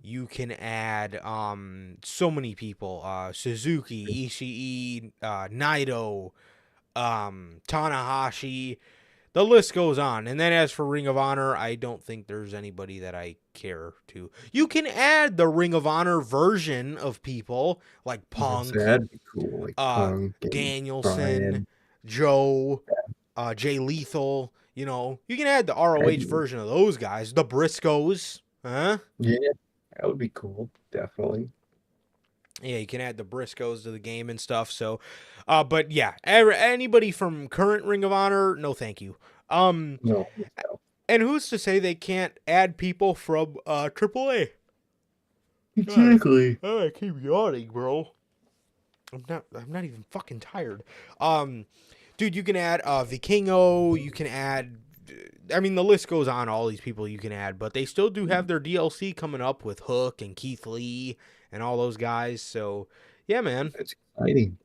You can add so many people. Suzuki, Ishii, Naito, Tanahashi. the list goes on. And then as for Ring of Honor, I don't think there's anybody that I care to. You can add the Ring of Honor version of people like Punk, That'd be cool. Like Punk, and Danielson, Bryan. Joe, Jay Lethal. You know, you can add the ROH version of those guys. The Briscoes. Huh? Yeah, that would be cool. Definitely. Yeah, you can add the Briscoes to the game and stuff. So, but yeah, anybody from current Ring of Honor, no thank you. No. And who's to say they can't add people from AAA? Exactly. Oh, I keep yawning, bro. I'm not even fucking tired. Dude, you can add Vikingo, you can add, I mean, the list goes on, all these people you can add, but they still do have their DLC coming up with Hook and Keith Lee and all those guys. So, yeah, man. That's exciting.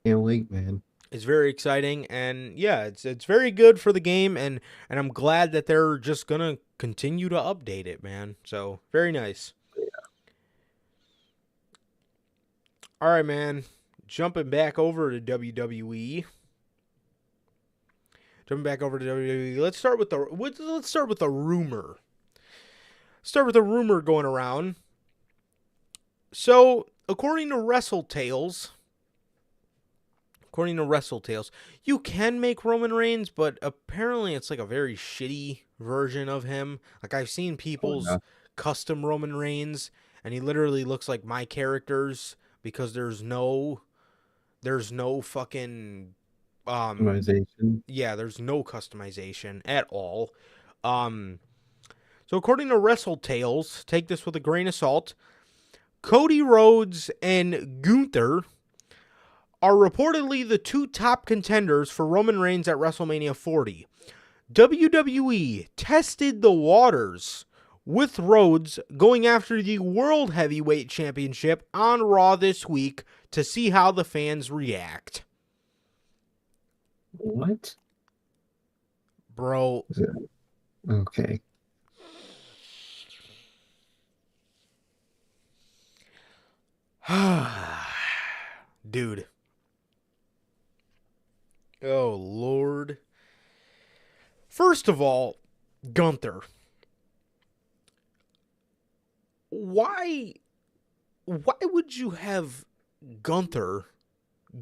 Can't wait, man. It's very exciting, and yeah, it's very good for the game, and I'm glad that they're just gonna continue to update it, man. So, very nice. Yeah. All right, man. Jumping back over to WWE. Let's start with the rumor. Start with the rumor going around. So, according to WrestleTales, you can make Roman Reigns, but apparently it's like a very shitty version of him. Like, I've seen people's custom Roman Reigns, and he literally looks like my characters because there's no fucking Customization. Yeah, there's no customization at all. So according to WrestleTales, take this with a grain of salt, Cody Rhodes and Gunther are reportedly the two top contenders for Roman Reigns at WrestleMania 40. WWE tested the waters with Rhodes going after the World Heavyweight Championship on Raw this week to see how the fans react. What? Bro. Okay. Dude. Oh, Lord. First of all, Gunther. Why would you have Gunther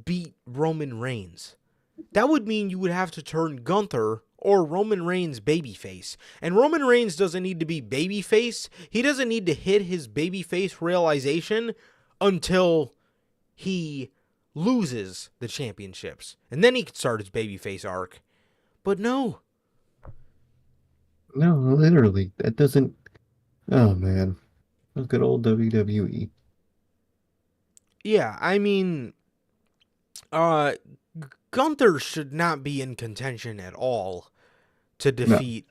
beat Roman Reigns? That would mean you would have to turn Gunther or Roman Reigns babyface. And Roman Reigns doesn't need to be babyface. He doesn't need to hit his babyface realization until he loses the championships. And then he can start his babyface arc. But no. No, literally. That doesn't... Oh, man. Look at old WWE. Yeah, I mean... Gunther should not be in contention at all to defeat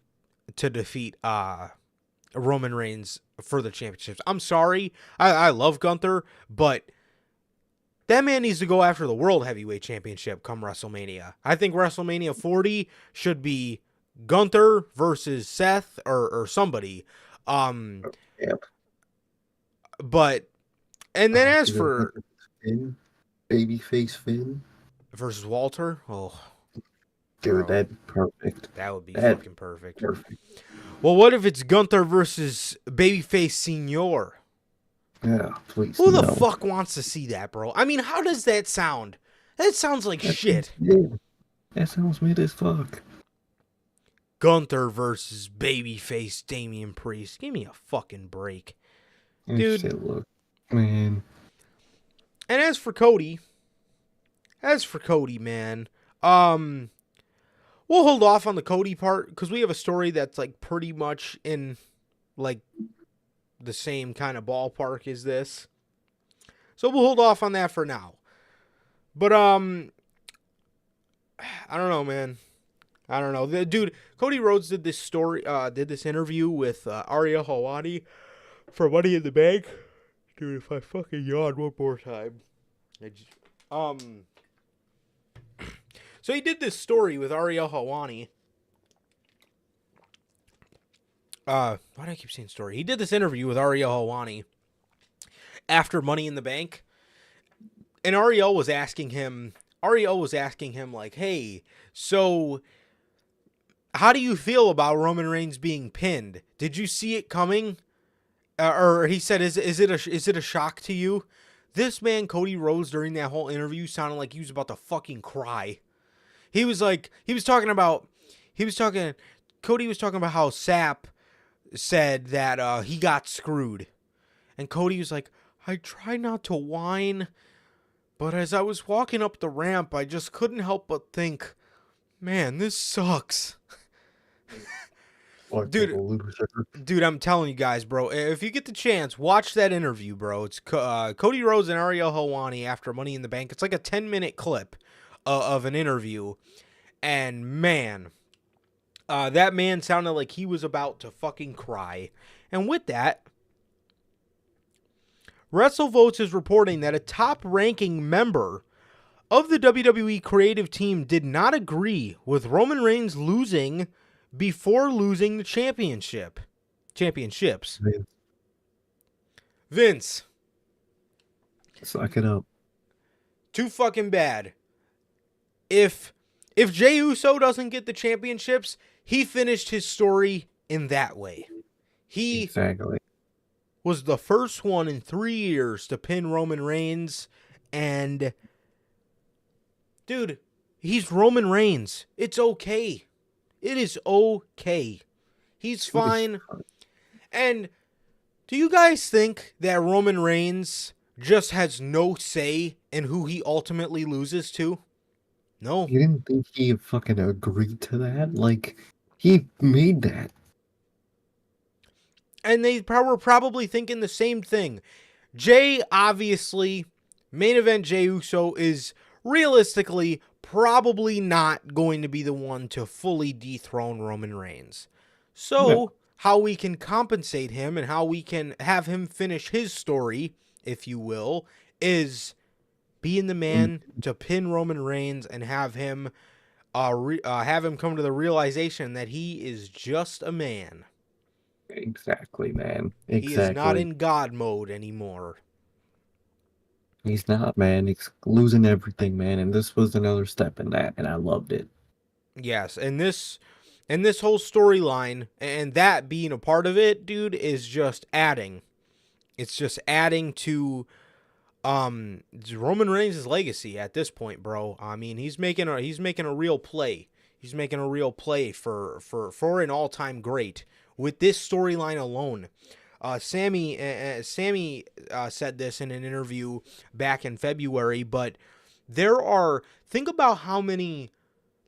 Roman Reigns for the championships. I'm sorry. I love Gunther, but that man needs to go after the World Heavyweight Championship come WrestleMania. I think WrestleMania 40 should be Gunther versus Seth or somebody. Yep. But and then as for Finn, babyface Finn versus Walter, dude, that'd be perfect. That would be fucking perfect. Perfect. Well, what if it's Gunther versus babyface Senior? Yeah, please. Who the fuck wants to see that, bro? I mean, how does that sound? That sounds like shit. Yeah, that sounds mid as fuck. Gunther versus babyface Damian Priest. Give me a fucking break. Dude. Look, man. And as for Cody, man, we'll hold off on the Cody part because we have a story that's like pretty much in like the same kind of ballpark as this. So we'll hold off on that for now. But I don't know, man. I don't know. Dude, Cody Rhodes did this interview with Ariel Helwani for Money in the Bank. Dude, if I fucking yawn one more time. So he did this story with Ariel Helwani. Why do I keep saying story? He did this interview with Ariel Helwani after Money in the Bank. And Ariel was asking him like, hey, so how do you feel about Roman Reigns being pinned? Did you see it coming? Or he said, is it a shock to you? This man, Cody Rhodes, during that whole interview sounded like he was about to fucking cry. Cody was talking about how Sapp said that he got screwed. And Cody was like, I try not to whine, but as I was walking up the ramp, I just couldn't help but think, man, this sucks. Dude, I'm telling you guys, bro, if you get the chance, watch that interview, bro. It's Cody Rhodes and Ariel Helwani after Money in the Bank. It's like a 10-minute clip of an interview. And man, that man sounded like he was about to fucking cry. And with that, WrestleVotes is reporting that a top-ranking member of the WWE creative team did not agree with Roman Reigns losing before losing the championships. Vince. Suck it up. Too fucking bad. If Jey Uso doesn't get the championships, he finished his story in that way. He Exactly. was the first one in 3 years to pin Roman Reigns, and dude, he's Roman Reigns. It's okay. It is okay. He's fine. And do you guys think that Roman Reigns just has no say in who he ultimately loses to? No. You didn't think he fucking agreed to that? Like, he made that. And they were probably thinking the same thing. Jey, obviously, main event Jey Uso is realistically probably not going to be the one to fully dethrone Roman Reigns. So, how we can compensate him and how we can have him finish his story, if you will, is being the man to pin Roman Reigns and have him come to the realization that he is just a man. Exactly, man. Exactly. He is not in God mode anymore. He's not, man. He's losing everything, man. And this was another step in that, and I loved it. Yes, and this whole storyline and that being a part of it, dude, is just adding. It's just adding to Roman Reigns' legacy at this point, bro. I mean, he's making a real play. He's making a real play for an all-time great with this storyline alone. Sammy said this in an interview back in February, but think about how many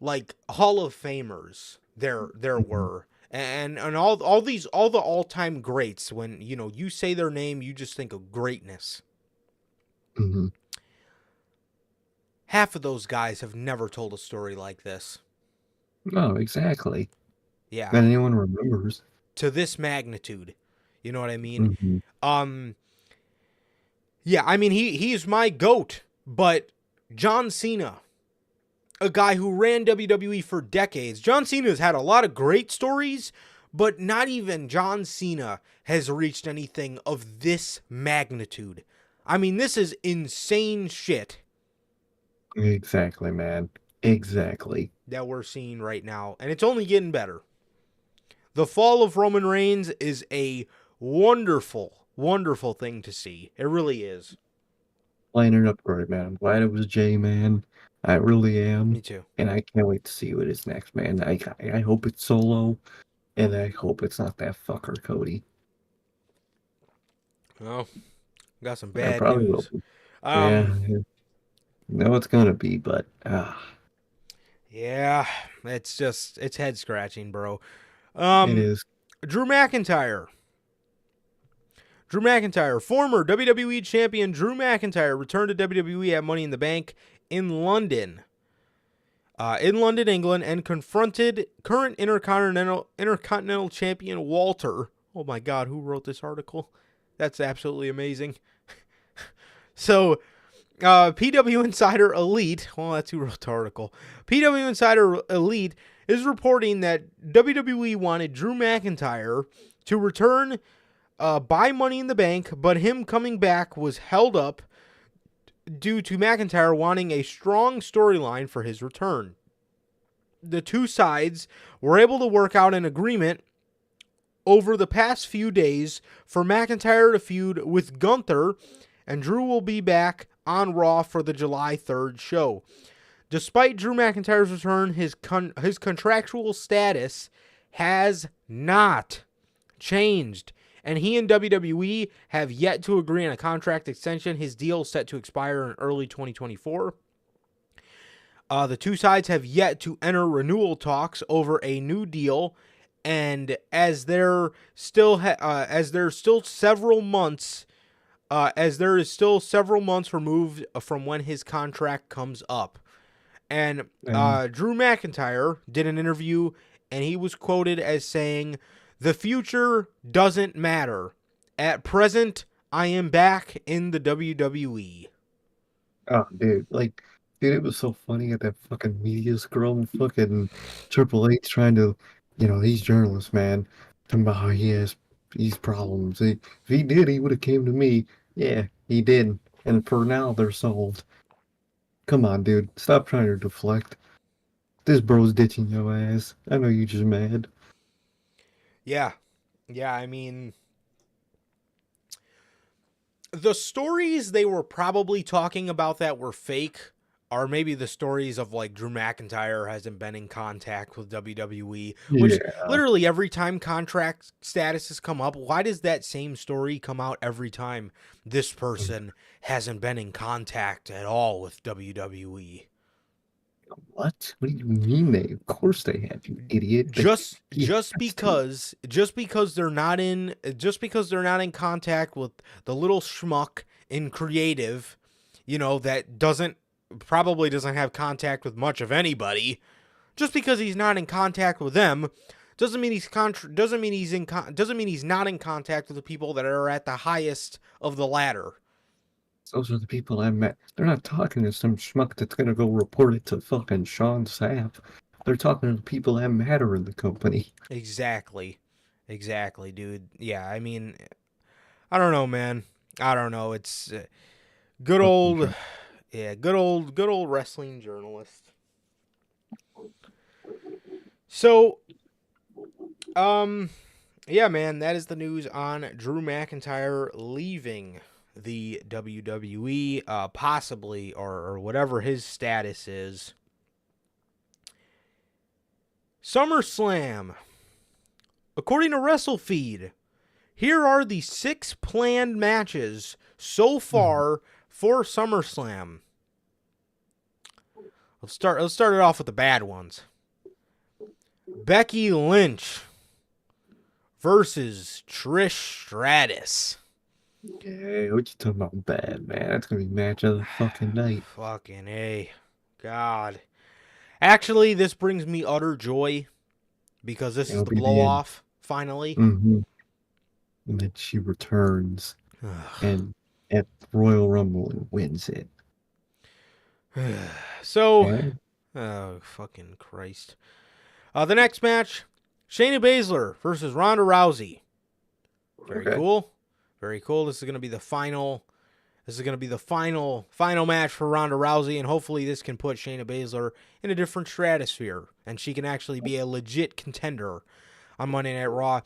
like Hall of Famers there were, and all the all-time greats. When you say their name, you just think of greatness. Mm-hmm. Half of those guys have never told a story like this. No, exactly. Yeah, That anyone remembers. To this magnitude. You know what I mean? Mm-hmm. Yeah, I mean, he's my GOAT, but John Cena, a guy who ran WWE for decades. John Cena's had a lot of great stories, but not even John Cena has reached anything of this magnitude. I mean, this is insane shit. Exactly, man. Exactly. That we're seeing right now, and it's only getting better. The fall of Roman Reigns is a wonderful, wonderful thing to see. It really is. Lining it up great, man. I'm glad it was Jay, man. I really am. Me too. And I can't wait to see what is next, man. I hope it's Solo, and I hope it's not that fucker Cody. Well, got some bad Will news. be. Yeah. No, it's gonna be, but yeah, it's head scratching, bro. it is. Drew McIntyre, former WWE champion Drew McIntyre returned to WWE at Money in the Bank in London, England, and confronted current Intercontinental Champion Walter. Oh my God, who wrote this article? That's absolutely amazing. So, PW Insider Elite, well, that's who wrote the article. PW Insider Elite is reporting that WWE wanted Drew McIntyre to return by Money in the Bank, but him coming back was held up due to McIntyre wanting a strong storyline for his return. the two sides were able to work out an agreement over the past few days for McIntyre to feud with Gunther, and Drew will be back on Raw for the July 3rd show. Despite Drew McIntyre's return, his contractual status has not changed, and he and WWE have yet to agree on a contract extension. His deal is set to expire in early 2024. The two sides have yet to enter renewal talks over a new deal, and as there still several months removed from when his contract comes up. And Drew McIntyre did an interview, and he was quoted as saying, "The future doesn't matter. At present, I am back in the WWE." Oh, dude, it was so funny at that fucking media scrum, fucking Triple H trying to, these journalists, man, talking about how he has these problems. If he did, he would have came to me. Yeah, he did. And for now, they're solved. Come on, dude. Stop trying to deflect. This bro's ditching your ass. I know you just mad. Yeah. Yeah, I mean, the stories they were probably talking about that were fake are maybe the stories of like Drew McIntyre hasn't been in contact with WWE, which literally every time contract statuses come up, why does that same story come out every time? This person hasn't been in contact at all with WWE. What? What do you mean they? Of course they have, you idiot. Just because they're not in contact with the little schmuck in creative, that probably doesn't have contact with much of anybody. Just because he's not in contact with them doesn't mean he's not in contact with the people that are at the highest of the ladder. Those are the people I met. They're not talking to some schmuck that's gonna go report it to fucking Sean Sapp. They're talking to the people that matter in the company. Exactly, dude. Yeah, I mean, I don't know, man. I don't know. It's good old wrestling journalist. So, yeah, man, that is the news on Drew McIntyre leaving the WWE, possibly, or whatever his status is. SummerSlam. According to WrestleFeed, here are the 6 planned matches so far for SummerSlam. Let's start it off with the bad ones. Becky Lynch versus Trish Stratus. Yeah, what you talking about bad, man? That's gonna be match of the fucking night. Fucking A. God. Actually, this brings me utter joy because this is the blow-off, finally. Mm-hmm. And then she returns and at Royal Rumble and wins it. So, yeah. Oh, fucking Christ. The next match, Shayna Baszler versus Ronda Rousey. Very cool. Very cool. This is going to be the final match for Ronda Rousey, and hopefully this can put Shayna Baszler in a different stratosphere, and she can actually be a legit contender on Monday Night Raw.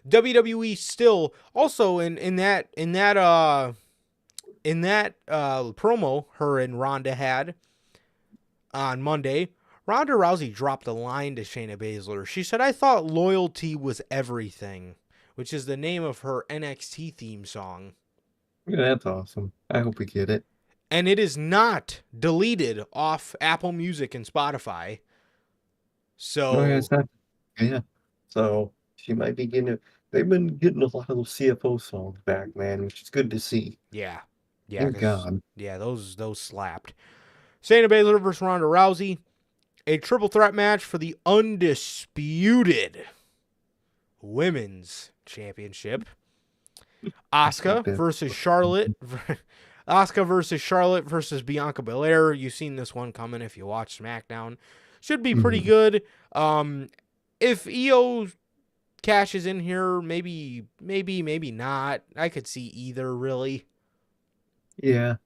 WWE still also in that promo her and Ronda had on Monday, Ronda Rousey dropped a line to Shayna Baszler. She said, "I thought loyalty was everything," which is the name of her NXT theme song. Yeah, that's awesome. I hope we get it. And it is not deleted off Apple Music and Spotify. So it's not. Yeah. So she might be getting it. They've been getting a lot of those CFO songs back, man, which is good to see. Yeah. Thank God. Yeah, those slapped. Shayna Baszler versus Ronda Rousey. A triple threat match for the undisputed Women's Championship. Asuka versus Charlotte. Asuka versus Charlotte versus Bianca Belair. You've seen this one coming if you watch SmackDown. Should be pretty good. If Io cashes in here, maybe not. I could see either, really. Yeah.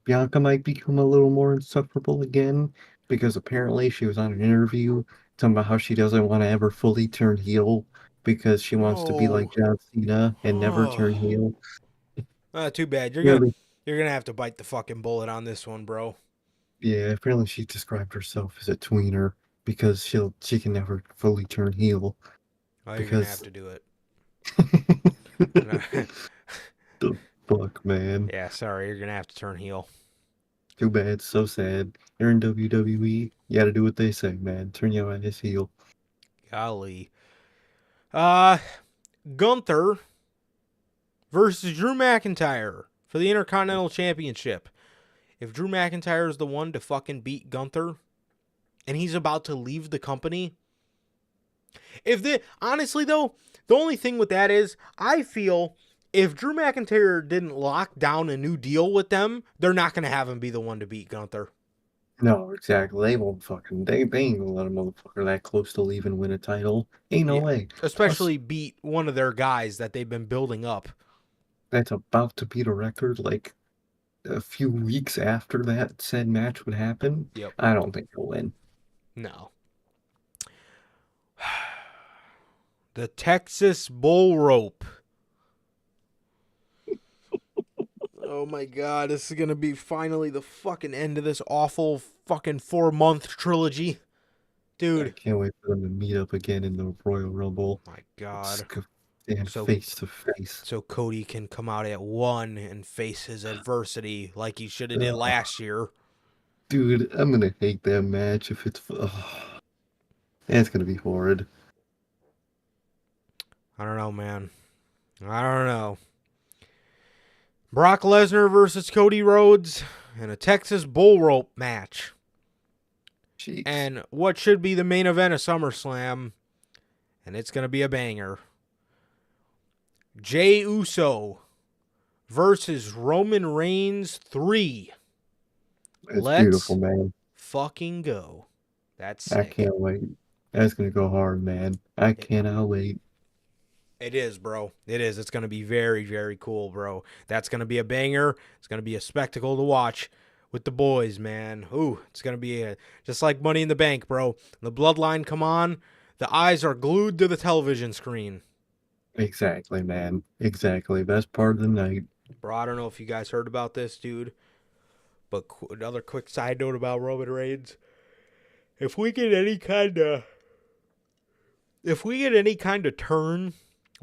Bianca might become a little more insufferable again, because apparently she was on an interview talking about how she doesn't want to ever fully turn heel because she wants to be like No. John Cena and never turn Oh. heel. Too bad. You're Yeah, gonna have to bite the fucking bullet on this one, bro. yeah, apparently she described herself as a tweener because she can never fully turn heel Oh, you're gonna have because to do it. the fuck, man. Yeah, sorry, you're gonna have to turn heel. Too bad, so sad. You're in WWE, you gotta do what they say, man. Turn your ass heel. Golly. Gunther versus Drew McIntyre for the Intercontinental Championship. If Drew McIntyre is the one to fucking beat Gunther, and he's about to leave the company, honestly though, the only thing with that is, I feel if Drew McIntyre didn't lock down a new deal with them, they're not gonna have him be the one to beat Gunther. No, exactly. They won't fucking. They ain't gonna let a motherfucker that close to leaving win a title. Ain't no Yeah. way. Especially beat one of their guys that they've been building up. That's about to beat a record like a few weeks after that said match would happen. Yep. I don't think he'll win. No. The Texas Bull Rope. Oh my god, this is gonna be finally the fucking end of this awful fucking 4-month trilogy. I Dude. can't wait for them to meet up again in the Royal Rumble. My god. And So- face to face. So Cody can come out at 1 and face his adversity like he should have did last year. Dude, I'm gonna hate that match if it's. It's gonna be horrid. I don't know, man. I don't know. Brock Lesnar versus Cody Rhodes in a Texas Bull Rope match. Jeez. And what should be the main event of SummerSlam. And it's going to be a banger. Jey Uso versus Roman Reigns 3. It's Let's beautiful, man. fucking go. That's sick. I can't wait. That's gonna go hard, man. I cannot wait. It is, bro. It is. It's going to be very, very cool, bro. That's going to be a banger. It's going to be a spectacle to watch with the boys, man. Ooh, it's going to be just like Money in the Bank, bro. The bloodline come on. The eyes are glued to the television screen. Exactly, man. Exactly. Best part of the night. Bro, I don't know if you guys heard about this, dude. But another quick side note about Roman Reigns. If we get any kind of turn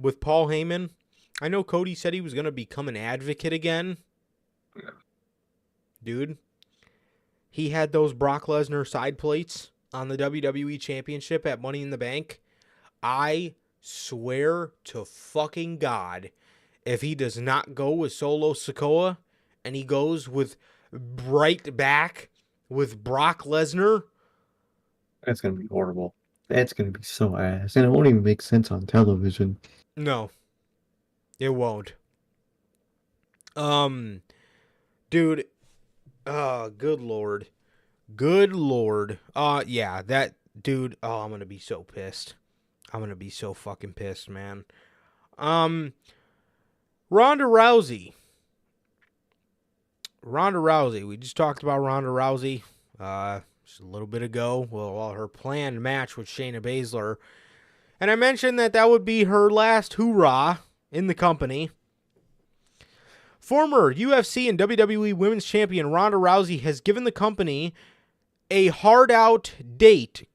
with Paul Heyman, I know Cody said he was going to become an advocate again. Yeah. Dude, he had those Brock Lesnar side plates on the WWE Championship at Money in the Bank. I swear to fucking God, if he does not go with Solo Sikoa and he goes with right back with Brock Lesnar, That's gonna be horrible. That's gonna be so ass. And it won't even make sense on television. no, it won't. Dude, good lord. Yeah, that dude. Oh, I'm gonna be so pissed. I'm gonna be so fucking pissed, man. Ronda Rousey. We just talked about Ronda Rousey just a little bit ago. Well, her planned match with Shayna Baszler. And I mentioned that would be her last hoorah in the company. Former UFC and WWE Women's Champion Ronda Rousey has given the company a hard-out date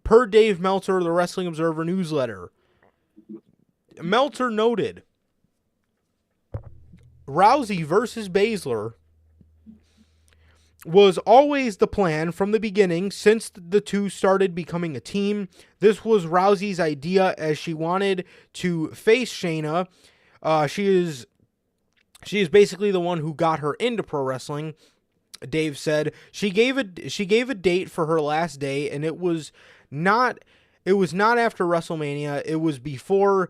per Dave Meltzer, the Wrestling Observer newsletter. Meltzer noted, Rousey versus Baszler was always the plan from the beginning since the two started becoming a team. This was Rousey's idea as she wanted to face Shayna. She is basically the one who got her into pro wrestling. Dave said she gave a date for her last day, and it was not after WrestleMania. It was before.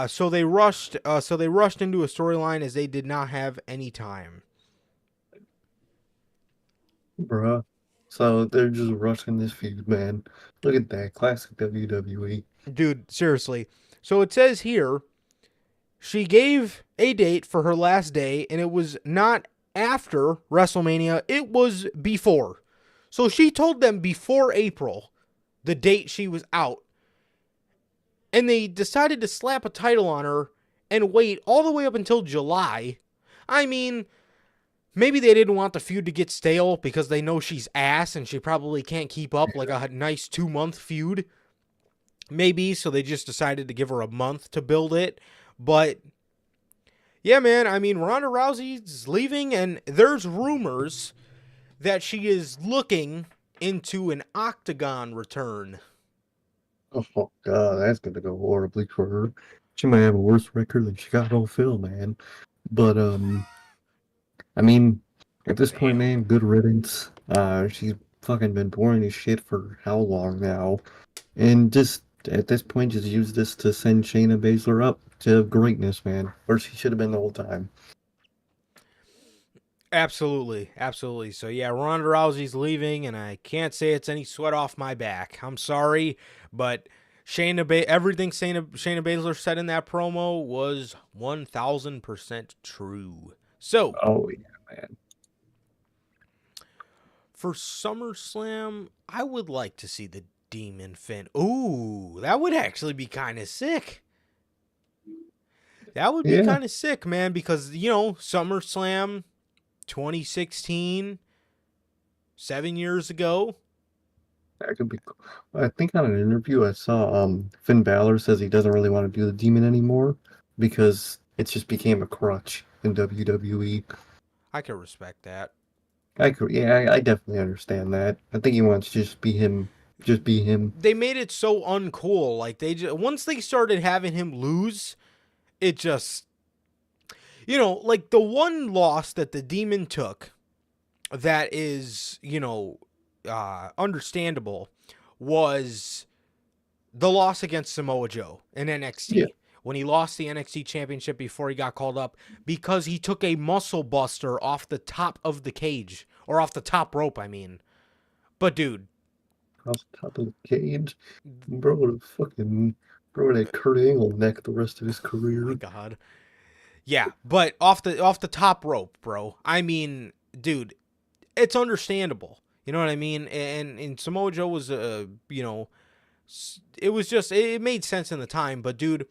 So they rushed into a storyline as they did not have any time. Bruh. So they're just rushing this feud, man. Look at that. Classic WWE. Dude, seriously. So it says here, she gave a date for her last day, and it was not after WrestleMania. It was before. So she told them before April, the date she was out, and they decided to slap a title on her and wait all the way up until July. I mean, maybe they didn't want the feud to get stale because they know she's ass and she probably can't keep up like a nice 2-month feud. Maybe, so they just decided to give her a month to build it. But yeah, man, I mean, Ronda Rousey's leaving, and there's rumors that she is looking into an Octagon return. Oh god, that's gonna go horribly for her. She might have a worse record than she got on Phil, man. But I mean, at this point, man, good riddance. She's fucking been boring as shit for how long now? And just at this point, just use this to send Shayna Baszler up to greatness, man. Where she should have been the whole time. Absolutely, absolutely. So yeah, Ronda Rousey's leaving, and I can't say it's any sweat off my back. I'm sorry, but everything Shayna Baszler said in that promo was 1,000% true. So Oh yeah, man. for SummerSlam, I would like to see the Demon Finn. Ooh, that would actually be kind of sick. That would be kind of sick, man, because, you know, SummerSlam 2016, 7 years ago. That could be cool. I think on an interview I saw Finn Balor says he doesn't really want to do the Demon anymore because it just became a crutch in WWE. I can respect that. I definitely understand that. I think he wants to just be him. Just be him. They made it so uncool. Like, once they started having him lose, it just, you know, like the one loss that the Demon took that is, you know, understandable was the loss against Samoa Joe in NXT. Yeah. When he lost the NXT championship before he got called up because he took a muscle buster off the top of the cage, or off the top rope, I mean. But dude, Off the top of the cage, bro would have fucking that Kurt Angle neck the rest of his career. oh my God. Yeah, but off the top rope, bro. I mean, dude, it's understandable. You know what I mean? And Samoa Joe was, you know, it was just, it made sense in the time. But, dude,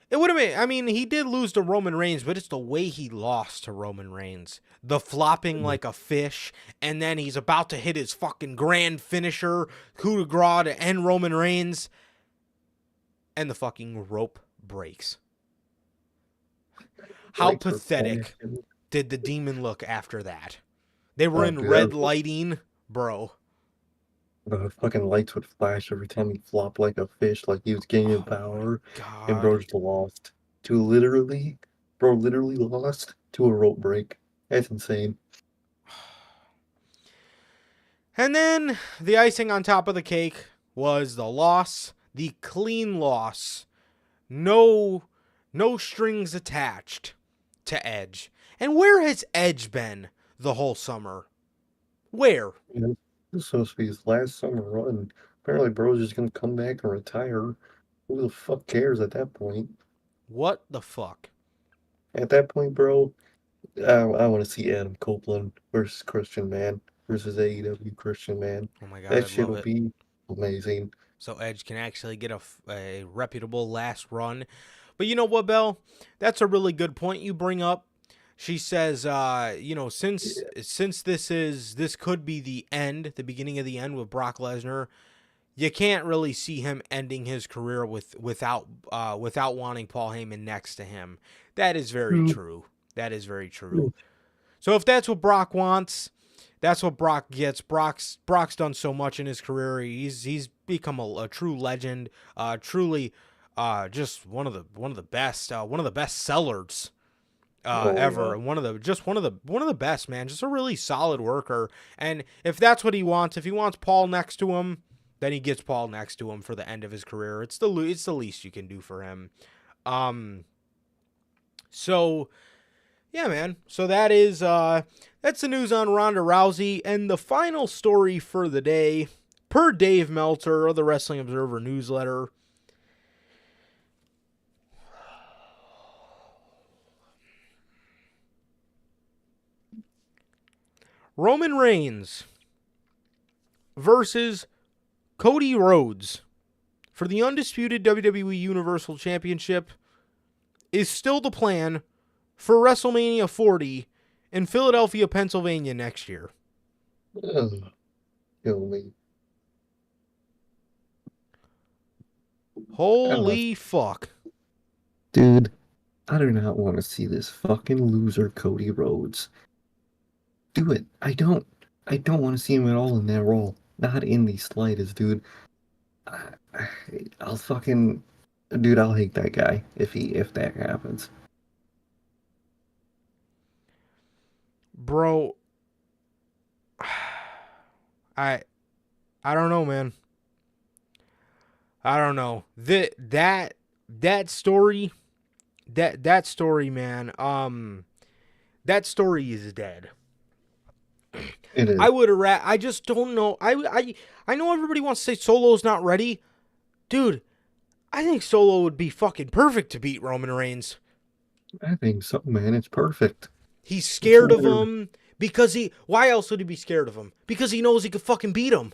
it would have been, I mean, he did lose to Roman Reigns, but it's the way he lost to Roman Reigns. The flopping like a fish, and then he's about to hit his fucking grand finisher, coup de grace to end Roman Reigns, and the fucking rope breaks. How Lights were pathetic flashing. did the Demon look after that? They were Oh, in dude, red lighting, bro. The fucking lights would flash every time he flopped like a fish, like he was gaining power. And bro God. just lost literally lost to a rope break. That's insane. And then the icing on top of the cake was the loss, the clean loss. No strings attached to Edge. And where has Edge been the whole summer? Where? You know, this is supposed to be his last summer run. Apparently, bro's just gonna come back and retire. Who the fuck cares at that point? What the fuck? At that point, bro, I want to see Adam Copeland versus Christian Man versus AEW Christian Man. Oh my God, That I'd shit love will it. be amazing. So Edge can actually get a reputable last run. But you know what, Bell? That's a really good point you bring up. She says, you know, since this could be the beginning of the end with Brock Lesnar, you can't really see him ending his career without wanting Paul Heyman next to him. That is very true. That is very true. So if that's what Brock wants, that's what Brock gets. Brock's done so much in his career. He's become a true legend. Truly, just one of the best sellers ever, and one of the best, man. Just a really solid worker. And if that's what he wants, if he wants Paul next to him, then he gets Paul next to him for the end of his career. It's the least you can do for him. So yeah, man. So that's the news on Ronda Rousey. And the final story for the day, per Dave Meltzer of the Wrestling Observer newsletter, Roman Reigns versus Cody Rhodes for the undisputed WWE Universal Championship is still the plan for WrestleMania 40 in Philadelphia, Pennsylvania next year. Ugh, kill me. Holy fuck. Dude, I do not want to see this fucking loser Cody Rhodes. Do it. I don't want to see him at all in that role. Not in the slightest, dude. I, I'll fucking, dude, I'll hate that guy if that happens. Bro, I don't know, man. I don't know. That story, man, that story is dead. It is. I would have I just don't know. I know everybody wants to say Solo's not ready. Dude, I think Solo would be fucking perfect to beat Roman Reigns. I think so, man. It's perfect. He's scared of him because why else would he be scared of him? Because he knows he could fucking beat him.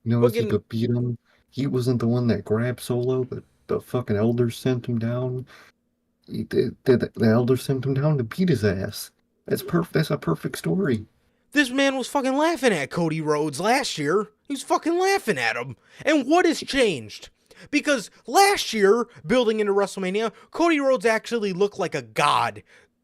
You know, he could beat him. He wasn't the one that grabbed Solo, but the fucking elders sent him down. The elders sent him down to beat his ass. That's perfect. That's a perfect story. This man was fucking laughing at Cody Rhodes last year. He was fucking laughing at him. And what has changed? Because last year, building into WrestleMania, Cody Rhodes actually looked like a god.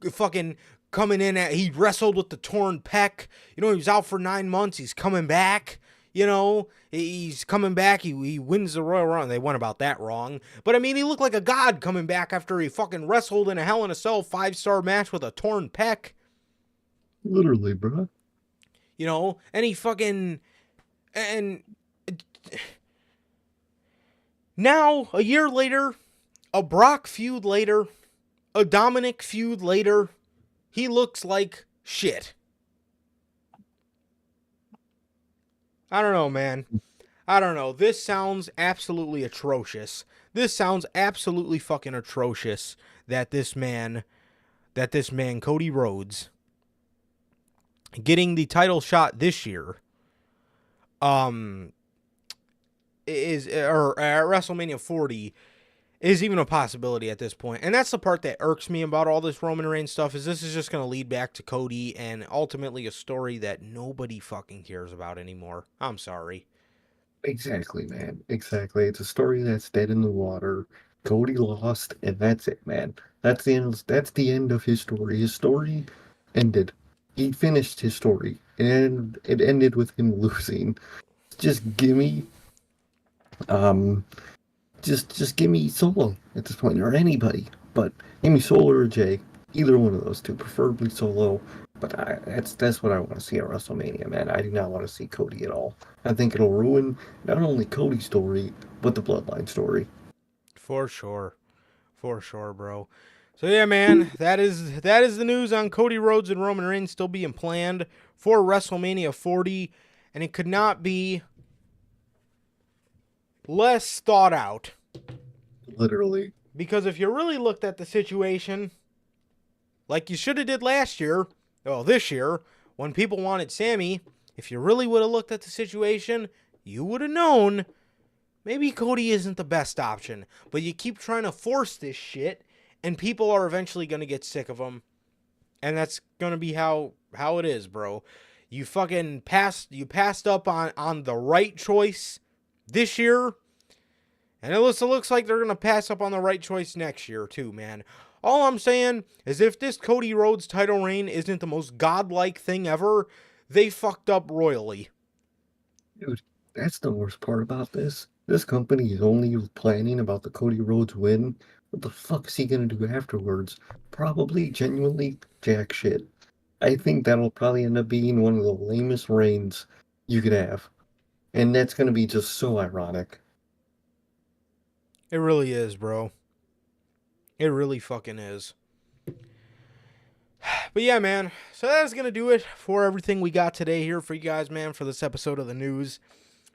Fucking coming in he wrestled with the torn pec. You know, he was out for 9 months. He's coming back. You know, he's coming back. He wins the Royal Rumble. They went about that wrong. But I mean, he looked like a god coming back after he fucking wrestled in a Hell in a Cell 5-star match with a torn pec. Literally, bro. You know, and he fucking, and now, a year later, a Brock feud later, a Dominic feud later, he looks like shit. I don't know, man. I don't know. This sounds absolutely atrocious. This sounds absolutely fucking atrocious that this man, Cody Rhodes, getting the title shot this year, is or at WrestleMania 40 is even a possibility at this point. And that's the part that irks me about all this Roman Reigns stuff, is this is just going to lead back to Cody and ultimately a story that nobody fucking cares about anymore. I'm sorry. Exactly, man. Exactly. It's a story that's dead in the water. Cody lost, and that's it, man. That's the end. That's the end of his story. His story ended. He finished his story, and it ended with him losing. Just give me, just give me Solo at this point, or anybody. But give me Solo or Jay. Either one of those two, preferably Solo. But that's what I want to see at WrestleMania, man. I do not want to see Cody at all. I think it'll ruin not only Cody's story, but the Bloodline story. For sure, bro. So yeah, man, that is the news on Cody Rhodes and Roman Reigns still being planned for WrestleMania 40, and it could not be less thought out. Literally. Because if you really looked at the situation, like you should have did last year, well, this year, when people wanted Sammy, if you really would have looked at the situation, you would have known maybe Cody isn't the best option. But you keep trying to force this shit, and people are eventually going to get sick of him. And that's going to be how it is, bro. You fucking passed up on the right choice this year, and it looks like they're going to pass up on the right choice next year too, man. All I'm saying is if this Cody Rhodes title reign isn't the most godlike thing ever, they fucked up royally. Dude, that's the worst part about this. This company is only planning about the Cody Rhodes win. What the fuck is he gonna do afterwards? Probably genuinely jack shit. I think that'll probably end up being one of the lamest reigns you could have. And that's gonna be just so ironic. It really is, bro. It really fucking is. But yeah, man. So that's going to do it for everything we got today here for you guys, man, for this episode of the news.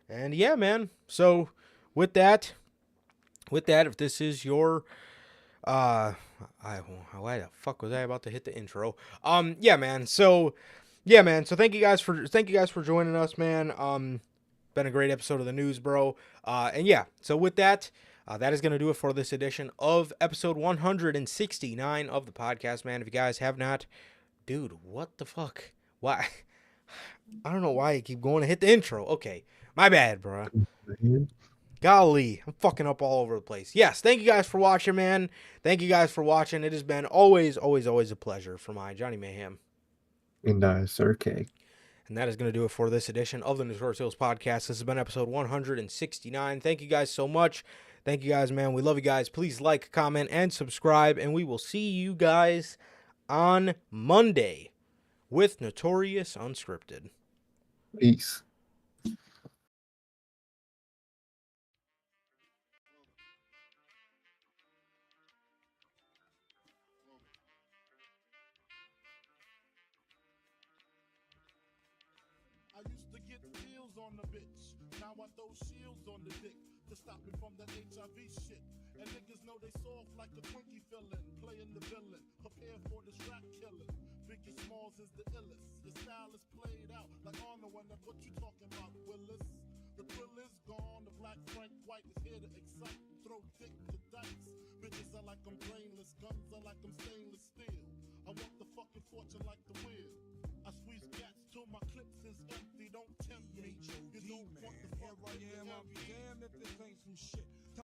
And yeah, man. So with that, if this is your, why the fuck was I about to hit the intro? Yeah, man. So thank you guys for joining us, man. Been a great episode of the news, bro. And yeah, so with that, that is going to do it for this edition of episode 169 of the podcast, man. If you guys have not, dude, what the fuck? Why? I don't know why I keep going to hit the intro. Okay, my bad, bro. Man. Golly, I'm fucking up all over the place. Yes, thank you guys for watching, man. Thank you guys for watching. It has been always a pleasure for my Johnny Mayhem. And Sir K. And that is going to do it for this edition of the Notorious podcast. This has been episode 169. Thank you guys so much. Thank you guys, man. We love you guys. Please like, comment, and subscribe. And we will see you guys on Monday with Notorious Unscripted. Peace. I used to get deals on the bitch. Now I throw shields on the dick to stop me from that HIV shit. And niggas know they soft like a Twinkie fillin', playing the villain, prepare for this rap killing. Biggie Smalls is the illest. Your style is played out like Arnold when that's what you talking about, Willis. The thrill is gone, the black Frank White is here to excite, throw dick to dice. Bitches are like I'm brainless, guns are like I'm stainless steel. I want the fucking fortune like the wheel. I squeeze cats till my clips is empty, don't tempt me. You don't want the fuck Here I am, I'm damned if this ain't